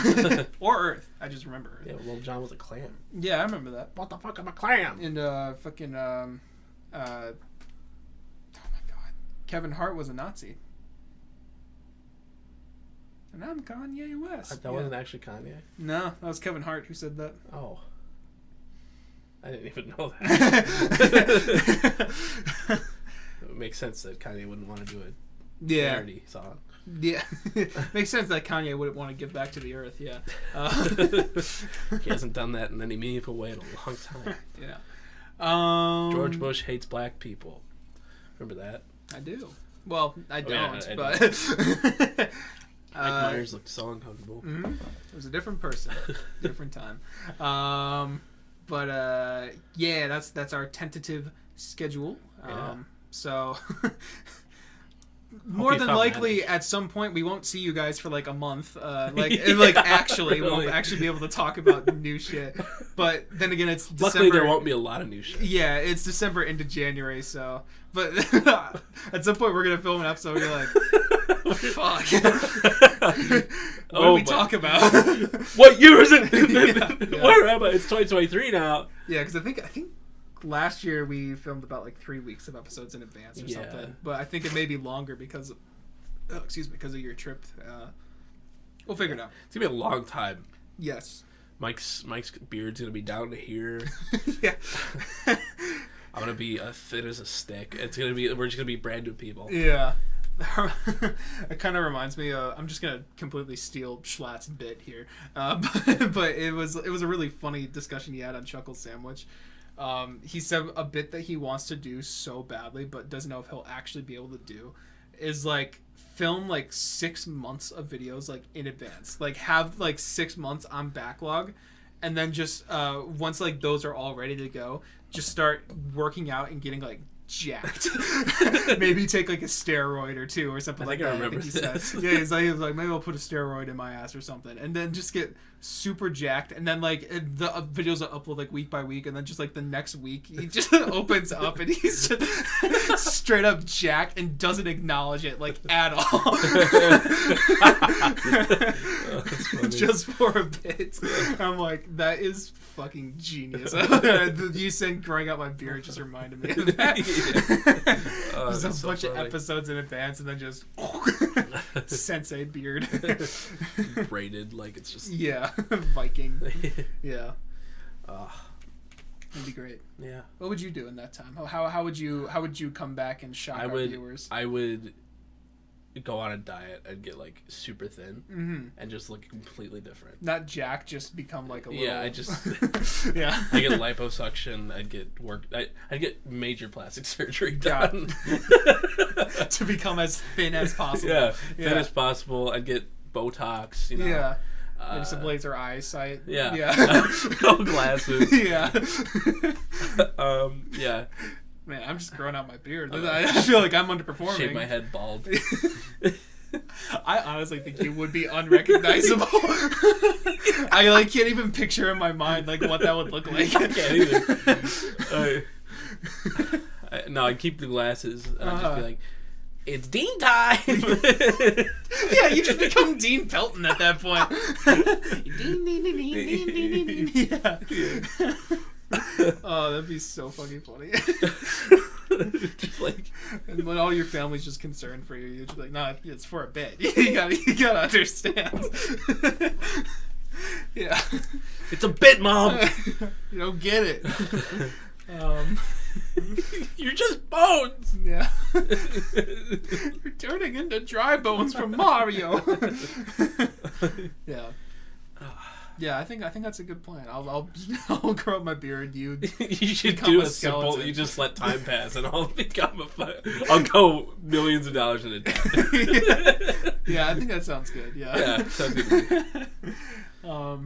Or Earth. I just remember Earth. Yeah, Little John was a clam. Yeah, I remember that. What the fuck? I'm a clam! And fucking oh my god, Kevin Hart was a Nazi. And I'm Kanye West. That wasn't actually Kanye? No, that was Kevin Hart who said that. Oh. I didn't even know that. It makes sense that Kanye wouldn't want to do a parody song. Yeah. Makes sense that Kanye wouldn't want to give back to the earth, yeah. He hasn't done that in any meaningful way in a long time. Yeah. George Bush hates black people. Remember that? I do. Well, I don't, but... Mike Myers looked so uncomfortable. Mm-hmm. It was a different person. Different time. Yeah, that's our tentative schedule. So... More than likely, at some point, we won't see you guys for like a month. Actually, we won't actually be able to talk about new shit. But then again, it's December. Luckily, there won't be a lot of new shit. Yeah, it's December into January, so. But at some point, we're gonna film an episode. Where you're like, Fuck. What do we talk about? What year is it? Yeah. Where am I? It's 2023 now. Yeah, because I think last year we filmed about like 3 weeks of episodes in advance or something. But I think it may be longer because of, because of your trip. We'll figure it out. It's gonna be a long time. Yes. Mike's beard's gonna be down to here. Yeah. I'm gonna be thin as a stick. We're just gonna be brand new people. Yeah. It kind of reminds me. I'm just gonna completely steal Schlatt's bit here, but it was a really funny discussion he had on Chuckle Sandwich. He said a bit that he wants to do so badly, but doesn't know if he'll actually be able to do, is like film like 6 months of videos like in advance, like have like 6 months on backlog, and then just once like those are all ready to go, just start working out and getting like jacked. Maybe take like a steroid or two or something like that. I remember this. Yeah, he was like, maybe I'll put a steroid in my ass or something, and then just get super jacked, and then like the videos are upload like week by week, and then just like the next week he just opens up and he's just straight up jacked and doesn't acknowledge it like at all. Oh, that's funny. Just for a bit. I'm like, that is fucking genius. You saying growing out my beard just reminded me of that. Oh, just a so bunch funny. of episodes in advance and then just sensei beard. Braided like it's just Viking. Yeah. That'd be great. Yeah. What would you do in that time? How would you come back and shock our viewers? I would go on a diet and get like super thin and just look completely different. Not Jack, just become like a little. Yeah, I just yeah. I get liposuction. I'd get major plastic surgery done to become as thin as possible. Yeah, thin as possible. I'd get Botox. You know. Yeah. Maybe some laser eyesight. Yeah. Yeah. No glasses. Yeah. Yeah. Man, I'm just growing out my beard. I feel like I'm underperforming. Shave my head bald. I honestly think you would be unrecognizable. I like can't even picture in my mind like what that would look like. I can't either. No, I'd keep the glasses and I'd just be like, "It's Dean time." Yeah, you just become Dean Pelton at that point. Dean. Yeah. Oh, that'd be so fucking funny. Just like, and when all your family's just concerned for you, you're just like, nah, it's for a bit. You gotta understand. Yeah. it's a bit, Mom. You don't get it. You're just bones. Yeah. You're turning into dry bones from Mario. Yeah. Yeah, I think that's a good plan. I'll grow up my beard. You should do a simple. You just let time pass, and I'll become I'll go millions of dollars in a debt. Yeah, I think that sounds good. Yeah. Yeah, sounds good to me.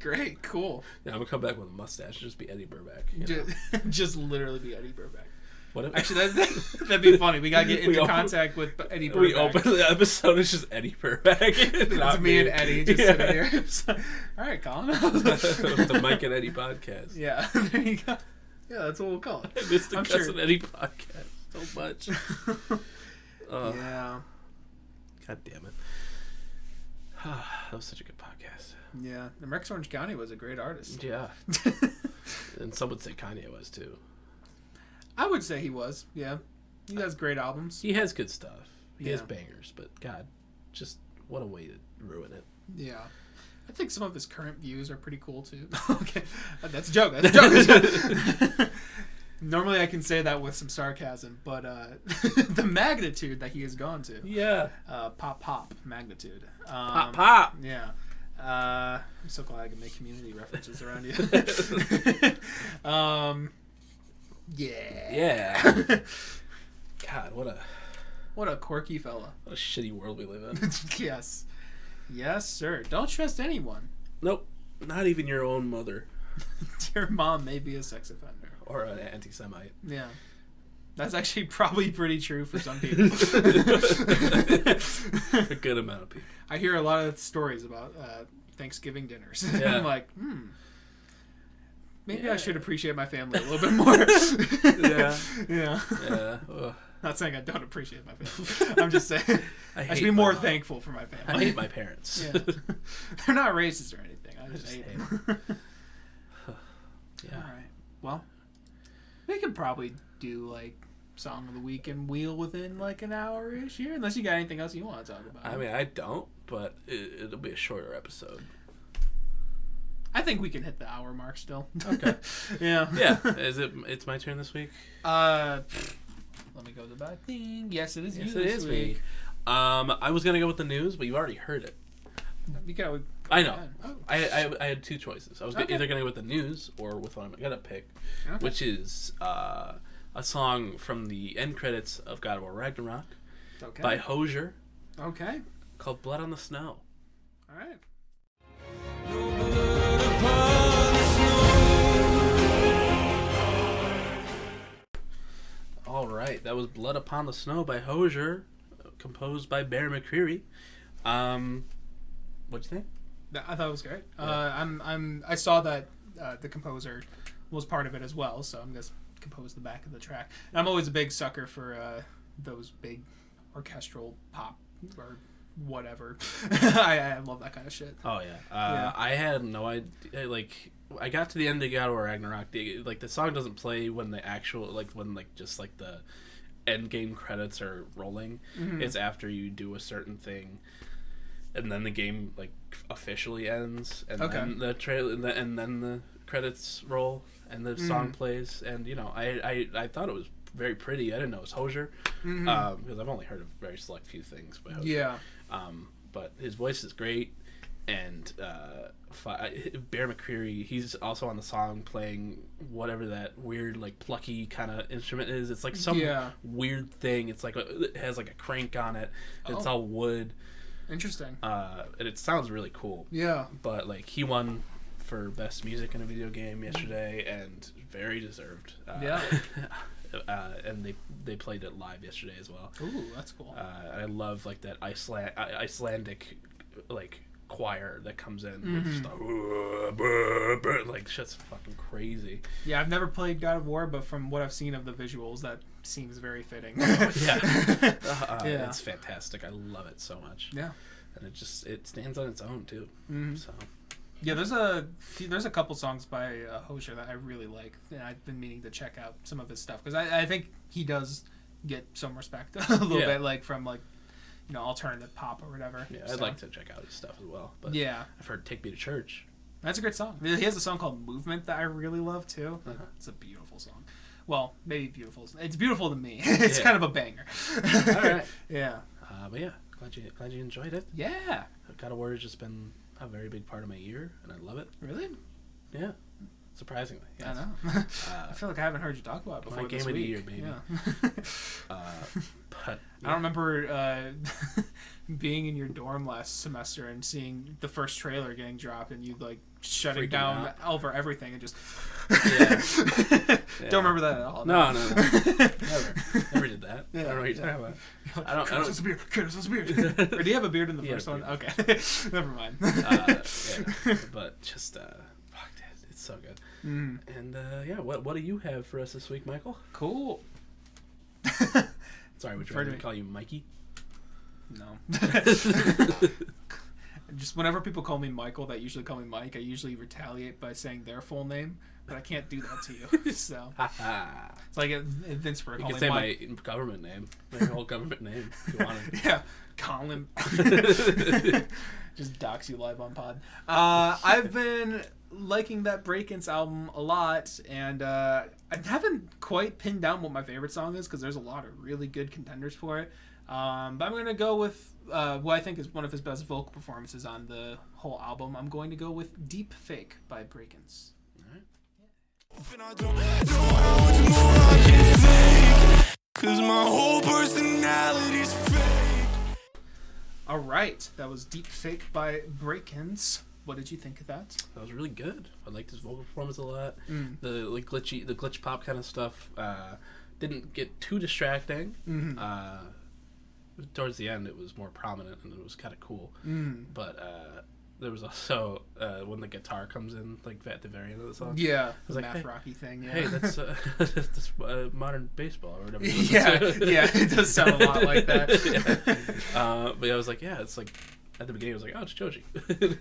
Great, cool. Yeah, I'm gonna come back with a mustache and just be Eddie Burback. Just literally be Eddie Burback. What actually, that'd be funny. We gotta get into contact with Eddie Burback. We open the episode, it's just Eddie Burback. It's me and Eddie just sitting here. All right, Colin. The Mike and Eddie podcast. Yeah, there you go. Yeah, that's what we'll call it. I miss the Gus and Eddie podcast so much. Yeah. God damn it. That was such a good podcast. Yeah, and Rex Orange County was a great artist. Yeah. And some would say Kanye was too. I would say he was, yeah. He has great albums. He has good stuff. He has bangers, but God, just what a way to ruin it. Yeah. I think some of his current views are pretty cool, too. Okay. That's a joke. That's a joke. Normally I can say that with some sarcasm, but the magnitude that he has gone to. Yeah. Pop magnitude. Pop. Yeah. I'm so glad I can make community references around you. Yeah. God, what a quirky fella. What a shitty world we live in. Yes. Yes, sir. Don't trust anyone. Nope. Not even your own mother. Your mom may be a sex offender. Or an anti-Semite. Yeah. That's actually probably pretty true for some people. A good amount of people. I hear a lot of stories about Thanksgiving dinners. Yeah. I'm like, Maybe I should appreciate my family a little bit more. Yeah. Yeah. Yeah. I Not saying I don't appreciate my family. I'm just saying I should be more thankful for my family. I hate my parents. Yeah. They're not racist or anything. I just hate them. Yeah. All right. Well, we could probably do like song of the week and wheel within like an hour-ish here, unless you got anything else you want to talk about. I mean, I don't, but it'll be a shorter episode. I think we can hit the hour mark still. Okay. Yeah. Yeah. It's my turn this week? Let me go to the back thing. Yes, it is you this week. Me. I was gonna go with the news, but you already heard it. You go. I know. Oh. I had two choices. I was either gonna go with the news or with what I'm gonna pick, which is a song from the end credits of God of War Ragnarok by Hozier. Okay. Called "Blood on the Snow." All right. All right, that was "Blood Upon the Snow" by Hozier, composed by Bear McCreary. What'd you think? I thought it was great. Yeah. I saw that the composer was part of it as well, so I'm just composed the back of the track. And I'm always a big sucker for those big orchestral pop or whatever. I love that kind of shit. Oh yeah. I had no idea. Like, I got to the end of God of War Ragnarok. The song doesn't play when the actual when the end game credits are rolling. Mm-hmm. It's after you do a certain thing, and then the game officially ends, and then the trailer, and then the credits roll, and the song plays. And I thought it was very pretty. I didn't know it was Hozier, because I've only heard a very select few things by Hozier. Yeah. But his voice is great, and Bear McCreary, he's also on the song playing whatever that weird plucky kind of instrument is. It's some weird thing. It's it has a crank on it. It's all wood. Interesting. And it sounds really cool. Yeah. But he won for best music in a video game yesterday, and very deserved. Yeah. And they played it live yesterday as well. Ooh, that's cool. I love that Icelandic choir that comes in. It's just fucking crazy. Yeah, I've never played God of War, but from what I've seen of the visuals, that seems very fitting. It's fantastic. I love it so much. Yeah, and it stands on its own too. So. Yeah, there's a couple songs by Hozier that I really like, and I've been meaning to check out some of his stuff because I think he does get some respect a little bit, from alternative pop or whatever. Yeah, I'd like to check out his stuff as well. But yeah, I've heard "Take Me to Church." That's a great song. He has a song called "Movement" that I really love too. It's a beautiful song. Well, maybe beautiful. It's beautiful to me. It's kind of a banger. All right. Yeah. But yeah, glad you enjoyed it. Yeah. God of War has just been a very big part of my year, and I love it. Really? Yeah. Surprisingly. Yes. I know. I feel like I haven't heard you talk about it before. My game of the year, baby. Yeah. But I don't remember being in your dorm last semester and seeing the first trailer getting dropped, and you shutting Freaking down out. over everything and just. Yeah. Don't remember that at all. No. Never did that. Yeah. I don't know what you're talking about. I don't. Curtis has a beard. Or do you have a beard in the first one? Okay. Never mind. But just fuck that. It's so good. Mm. And what do you have for us this week, Michael? Cool. Sorry, would you rather call you Mikey? No. Just whenever people call me Michael that usually call me Mike, I usually retaliate by saying their full name, but I can't do that to you. So it's like if Vince were calling me Mike. You can say my government name, my whole government name, if you wanted. Yeah, Colin. Just dox you live on pod. I've been liking that BrokeN's album a lot, and I haven't quite pinned down what my favorite song is because there's a lot of really good contenders for it. But I'm going to go with what I think is one of his best vocal performances on the whole album. I'm going to go with Deep Fake by BrokeN's. Cause my whole personality's fake. All right, that was Deep Fake by BrokeN's. What did you think of that? That was really good. I liked his vocal performance a lot. The glitch pop kind of stuff didn't get too distracting. Towards the end, it was more prominent and it was kind of cool. But there was also when the guitar comes in, like at the very end of the song. Yeah, was like, math hey, rocky thing. Yeah. Hey, that's modern baseball or whatever. yeah, it does sound a lot like that. But I was like, yeah, it's like at the beginning, I was like, oh, it's Joji.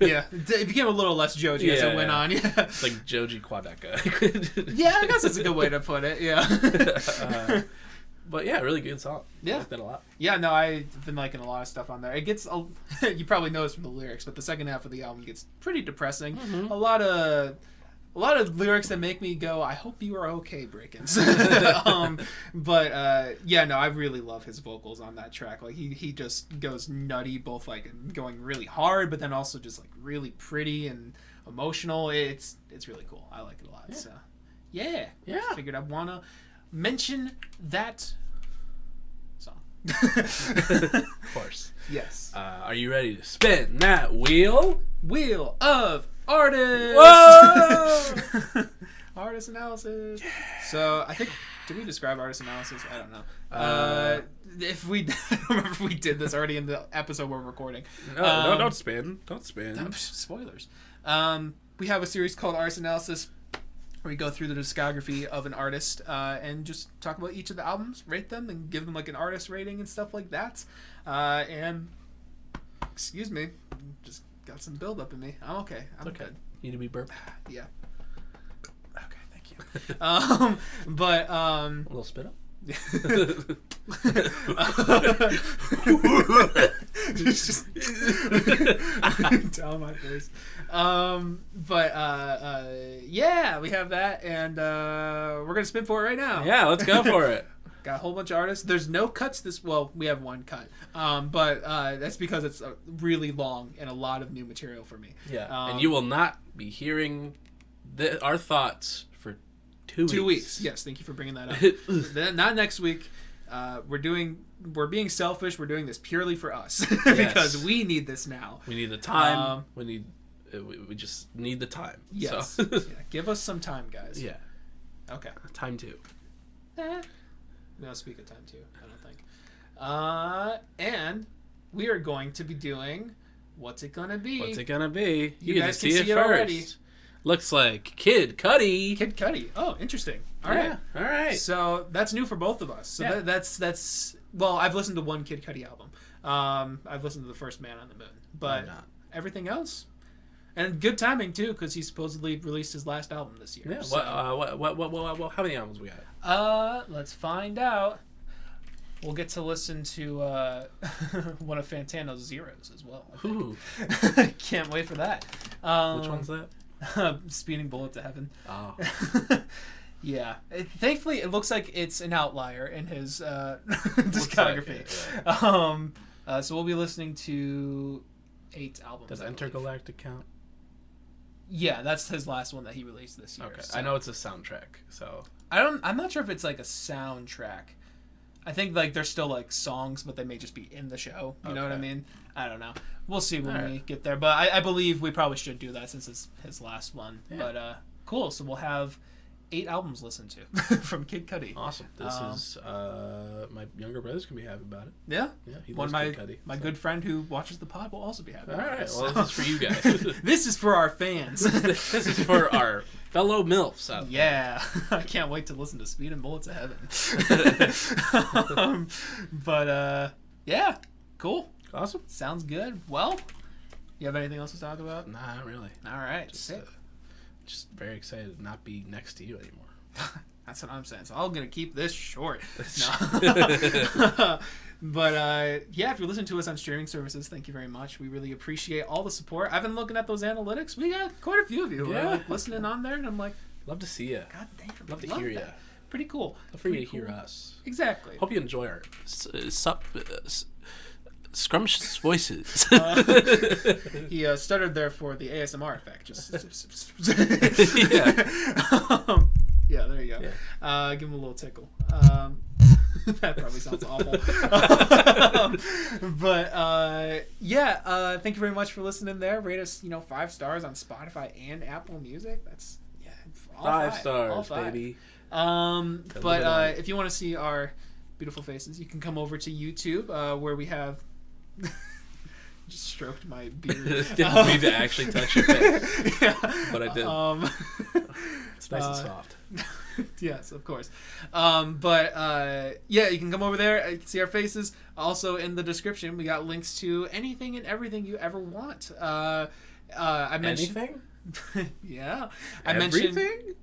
Yeah, it became a little less Joji as it went on. Yeah, it's like Joji Quadeca. Yeah, I guess that's a good way to put it. Yeah. But yeah, really good song. Yeah. I like that a lot. Yeah, no, I've been liking a lot of stuff on there. It gets, you probably noticed from the lyrics, but the second half of the album gets pretty depressing. Mm-hmm. A lot of lyrics that make me go, I hope you are okay, Breakins. But yeah, no, I really love his vocals on that track. Like he just goes nutty, both like going really hard, but then also just like really pretty and emotional. It's really cool. I like it a lot. Yeah. So yeah. Yeah. Figured I'd wanna mention that song. Of course. Yes. Are you ready to spin that wheel? Wheel of Artists. Whoa! Artist analysis. So I think, did we describe artist analysis? I don't know. If we, I don't remember if we did this already in the episode we're recording. No, don't spin. Don't spin. Spoilers. We have a series called Artist Analysis, where we go through the discography of an artist and just talk about each of the albums, rate them, and give them like an artist rating and stuff like that. And excuse me, just got some build up in me. I'm okay. I'm okay. good. You need to be burped. Yeah. Okay, thank you. But A little spit up. just down my face. But yeah, we have that, and we're gonna spin for it right now. Yeah, let's go for it. Got a whole bunch of artists. There's no cuts well, we have one cut. But that's because it's really long and a lot of new material for me. Yeah. And you will not be hearing our thoughts for 2 weeks. 2 weeks. Yes, thank you for bringing that up. Then, not next week. We're being selfish. We're doing this purely for us because we need this now. We need the time. We just need the time. Yes. So. Yeah, give us some time, guys. Yeah. Okay. Time too. We don't speak of time too, I don't think. And we are going to be doing What's It Gonna Be? What's it gonna be? You guys can see it already. Looks like Kid Cudi. Kid Cudi. Oh, interesting. All right. All right. So that's new for both of us. So yeah. that's well, I've listened to one Kid Cudi album. I've listened to the first Man on the Moon, but everything else, and good timing too, because he supposedly released his last album this year. Yeah. So. What? How many albums we got? Let's find out. We'll get to listen to one of Fantano's Zeros as well. Ooh. Can't wait for that. Which one's that? Speeding Bullet to Heaven. Oh. Yeah. Thankfully, it looks like it's an outlier in his discography. Like it, yeah. So we'll be listening to 8 albums. Does Intergalactic count? Yeah, that's his last one that he released this year. Okay. So. I know it's a soundtrack, so I'm not sure if it's like a soundtrack. I think like they're still like songs, but they may just be in the show. You know what I mean? I don't know. We'll see when we get there. But I believe we probably should do that since it's his last one. Yeah. But cool. So we'll have 8 albums listened to from Kid Cudi. Awesome. This is my younger brothers can be happy about it. Yeah. Yeah. He One loves of Kid Cudi, my good friend who watches the pod will also be happy. All about right. it, Well, so. this is for you guys. This is for our fans. This is for our fellow MILFs out there. Yeah. I can't wait to listen to Speed and Bullets of Heaven. But yeah. Cool. Awesome. Sounds good. Well, you have anything else to talk about? Nah, not really. All right. Just very excited to not be next to you anymore. That's what I'm saying. So I'm gonna keep this short. No. But yeah, if you're listening to us on streaming services, thank you very much. We really appreciate all the support. I've been looking at those analytics. We got quite a few of you like, listening on there, and I'm like, love to see you. God damn, love to hear you. Pretty cool. Love for you to hear us. Exactly. Hope you enjoy our scrumptious voices. He stuttered there for the ASMR effect. Just yeah. Yeah, there you go. Yeah. Give him a little tickle. That probably sounds awful. But yeah, thank you very much for listening there. Rate us, 5 stars on Spotify and Apple Music. That's all 5 stars, baby. But if you want to see our beautiful faces, you can come over to YouTube, where we have just stroked my beard. Didn't mean to actually touch your face, Yeah. but I did. It's nice and soft. Yes, of course. Yeah, you can come over there. You can see our faces. Also, in the description, we got links to anything and everything you ever want. I mentioned Anything? Yeah, I Everything? mentioned.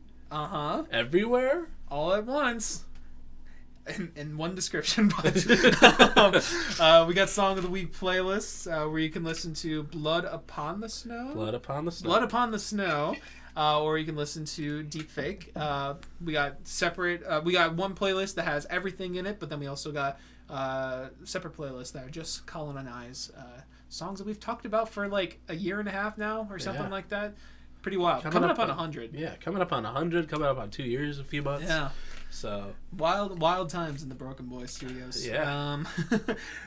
Everywhere? All at once. In one description, but we got Song of the Week playlists where you can listen to Blood Upon the Snow. Blood Upon the Snow. Blood Upon the Snow. Or you can listen to Deepfake. We got separate. We got one playlist that has everything in it, but then we also got separate playlists that are just Colin and I's songs that we've talked about for like a year and a half now, or something like that. Pretty wild. Coming up on 100. Yeah, coming up on 100. Coming up on 2 years, a few months. Yeah. So wild times in the BrokeN Bois studios. Yeah.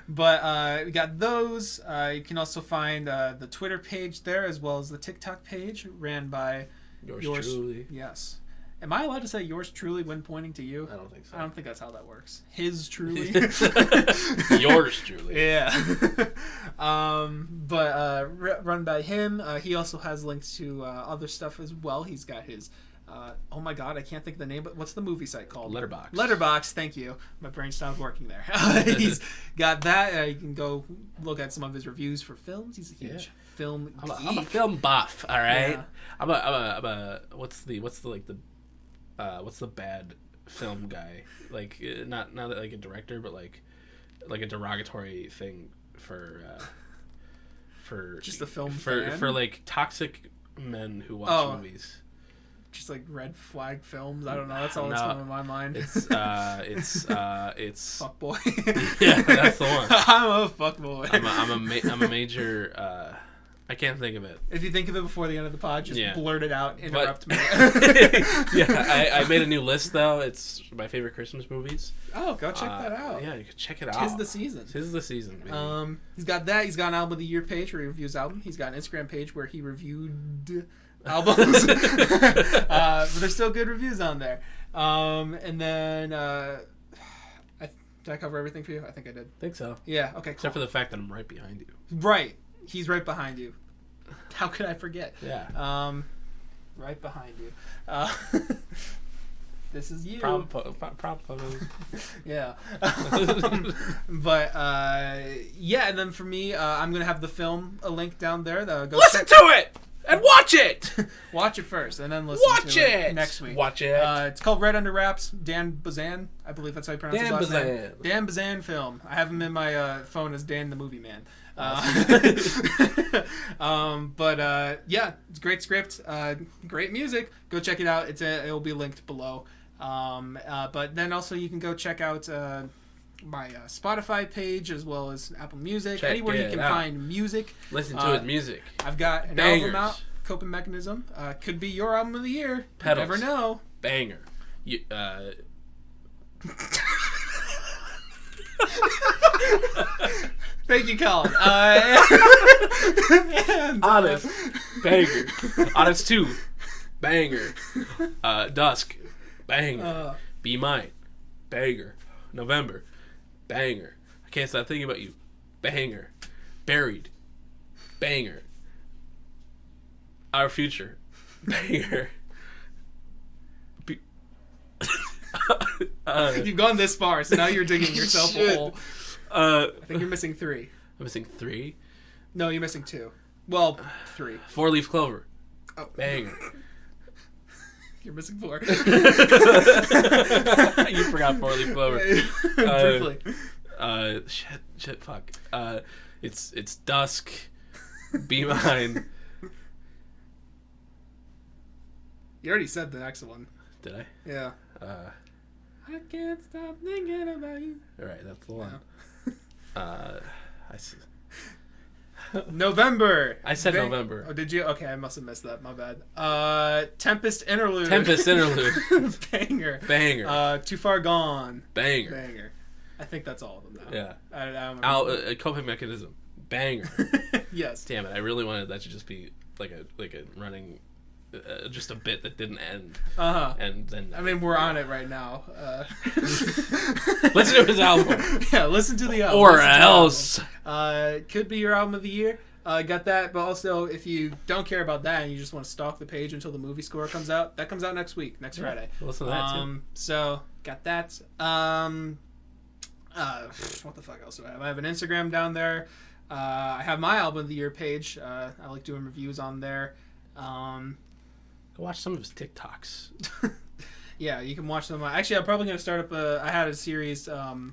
But we got those. You can also find the Twitter page there, as well as the TikTok page ran by yours truly. Yes. Am I allowed to say yours truly when pointing to you? I don't think so. I don't think that's how that works. His truly. Yours truly. Yeah. Run by him. He also has links to other stuff as well. He's got his oh my god, I can't think of the name, but what's the movie site called? Letterboxd, thank you. My brain stopped working there. He's got that. You can go look at some of his reviews for films. He's a huge film geek. I'm a film buff, all right? Yeah. I'm a what's the bad film guy? Like not like a director, but like a derogatory thing for just a film for fan? for like toxic men who watch movies. Just like red flag films. I don't know. That's all that's coming to my mind. It's fuckboy. Yeah, that's the one. I'm a fuckboy. I'm a major. I can't think of it. If you think of it before the end of the pod, just blurt it out. Interrupt me. Yeah, I made a new list though. It's my favorite Christmas movies. Oh, go check that out. Yeah, you can check it out. Tis the season. Tis the season. Baby. He's got that. He's got an album of the year page where he reviews album. He's got an Instagram page where he reviewed albums. But there's still good reviews on there. And then did I cover everything for you? I think I did. I think so. Yeah. Okay. Cool. Except for the fact that I'm right behind you. Right. He's right behind you. How could I forget? Yeah. Right behind you. This is you. Prop photos. Yeah. Yeah, and then for me, I'm gonna have the film a link down there. Go listen to it and watch it. Watch it first, and then listen to it next week. Watch it. It's called Red Under Wraps. Dan Bazan, I believe that's how you pronounce his last name. Dan Bazan film. I have him in my phone as Dan the Movie Man. Yeah, it's a great script, great music. Go check it out. It'll be linked below. But then also you can go check out my Spotify page as well as Apple Music. Anywhere you can find music. Listen to his music. I've got an album out, Coping Mechanism. Could be your album of the year. Pedals. You never know. Banger. Thank you, Colin. Honest. Banger. Honest 2. Banger. Dusk. Banger. Be Mine. Banger. November. Banger. I Can't Stop Thinking About You. Banger. Buried. Banger. Our Future. Banger. You've gone this far, so now you're digging yourself a hole. I think you're missing 3. I'm missing 3. No, you're missing 2. Well, 3. 4-Leaf Clover. Oh. Banger. You're missing 4. You forgot 4-Leaf Clover. Briefly. Shit, fuck. It's Dusk. Be Mine. You already said the next one. Did I? Yeah. I can't stop thinking about you. All right, that's the one. Yeah. I see. November. I said November. Oh, did you? Okay, I must have missed that. My bad. Tempest Interlude. Banger. Banger. Too Far Gone. Banger. I think that's all of them now. Yeah. I don't remember. Coping Mechanism. Banger. Yes. Damn it! I really wanted that to just be like a running. Just a bit that didn't end. And then I mean, we're on it right now. Listen to his album. Yeah, listen to the album. Or else. Could be your album of the year. Got that, but also if you don't care about that and you just want to stalk the page until the movie score comes out, that comes out next week, next Friday. Listen to that too. So got that. What the fuck else do I have? I have an Instagram down there. I have my album of the year page. I like doing reviews on there. Go watch some of his TikToks. Yeah, you can watch them. Actually, I'm probably going to start up I had a series of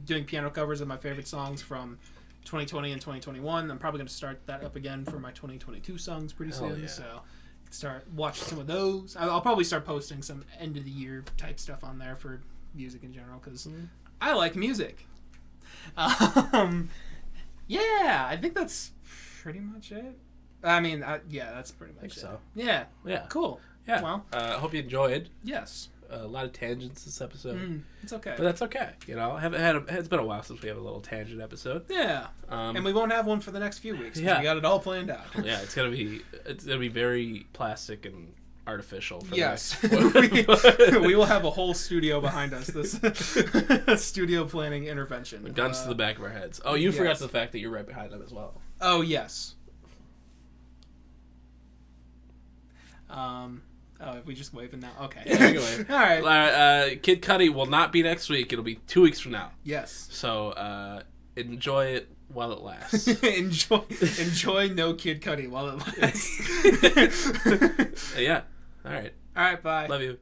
doing piano covers of my favorite songs from 2020 and 2021. I'm probably going to start that up again for my 2022 songs pretty soon. Yeah. So start watching some of those. I'll probably start posting some end of the year type stuff on there for music in general because I like music. Yeah, I think that's pretty much it. I mean, yeah, that's pretty much it. So. Yeah. Yeah. Cool. Yeah. Well, I hope you enjoyed. yes. A lot of tangents this episode. It's okay. But that's okay. You know, it's been a while since we have a little tangent episode. Yeah. And we won't have one for the next few weeks. Yeah. We got it all planned out. Yeah, it's gonna be very plastic and artificial. For Yes. the next we will have a whole studio behind us. This studio planning intervention. Guns to the back of our heads. Oh, you forgot the fact that you're right behind them as well. Oh yes. If we just waving now. Okay. Yeah, we can wave. All right. Kid Cudi will not be next week. It'll be 2 weeks from now. Yes. So enjoy it while it lasts. enjoy no Kid Cudi while it lasts. Yeah. All right. All right. Bye. Love you.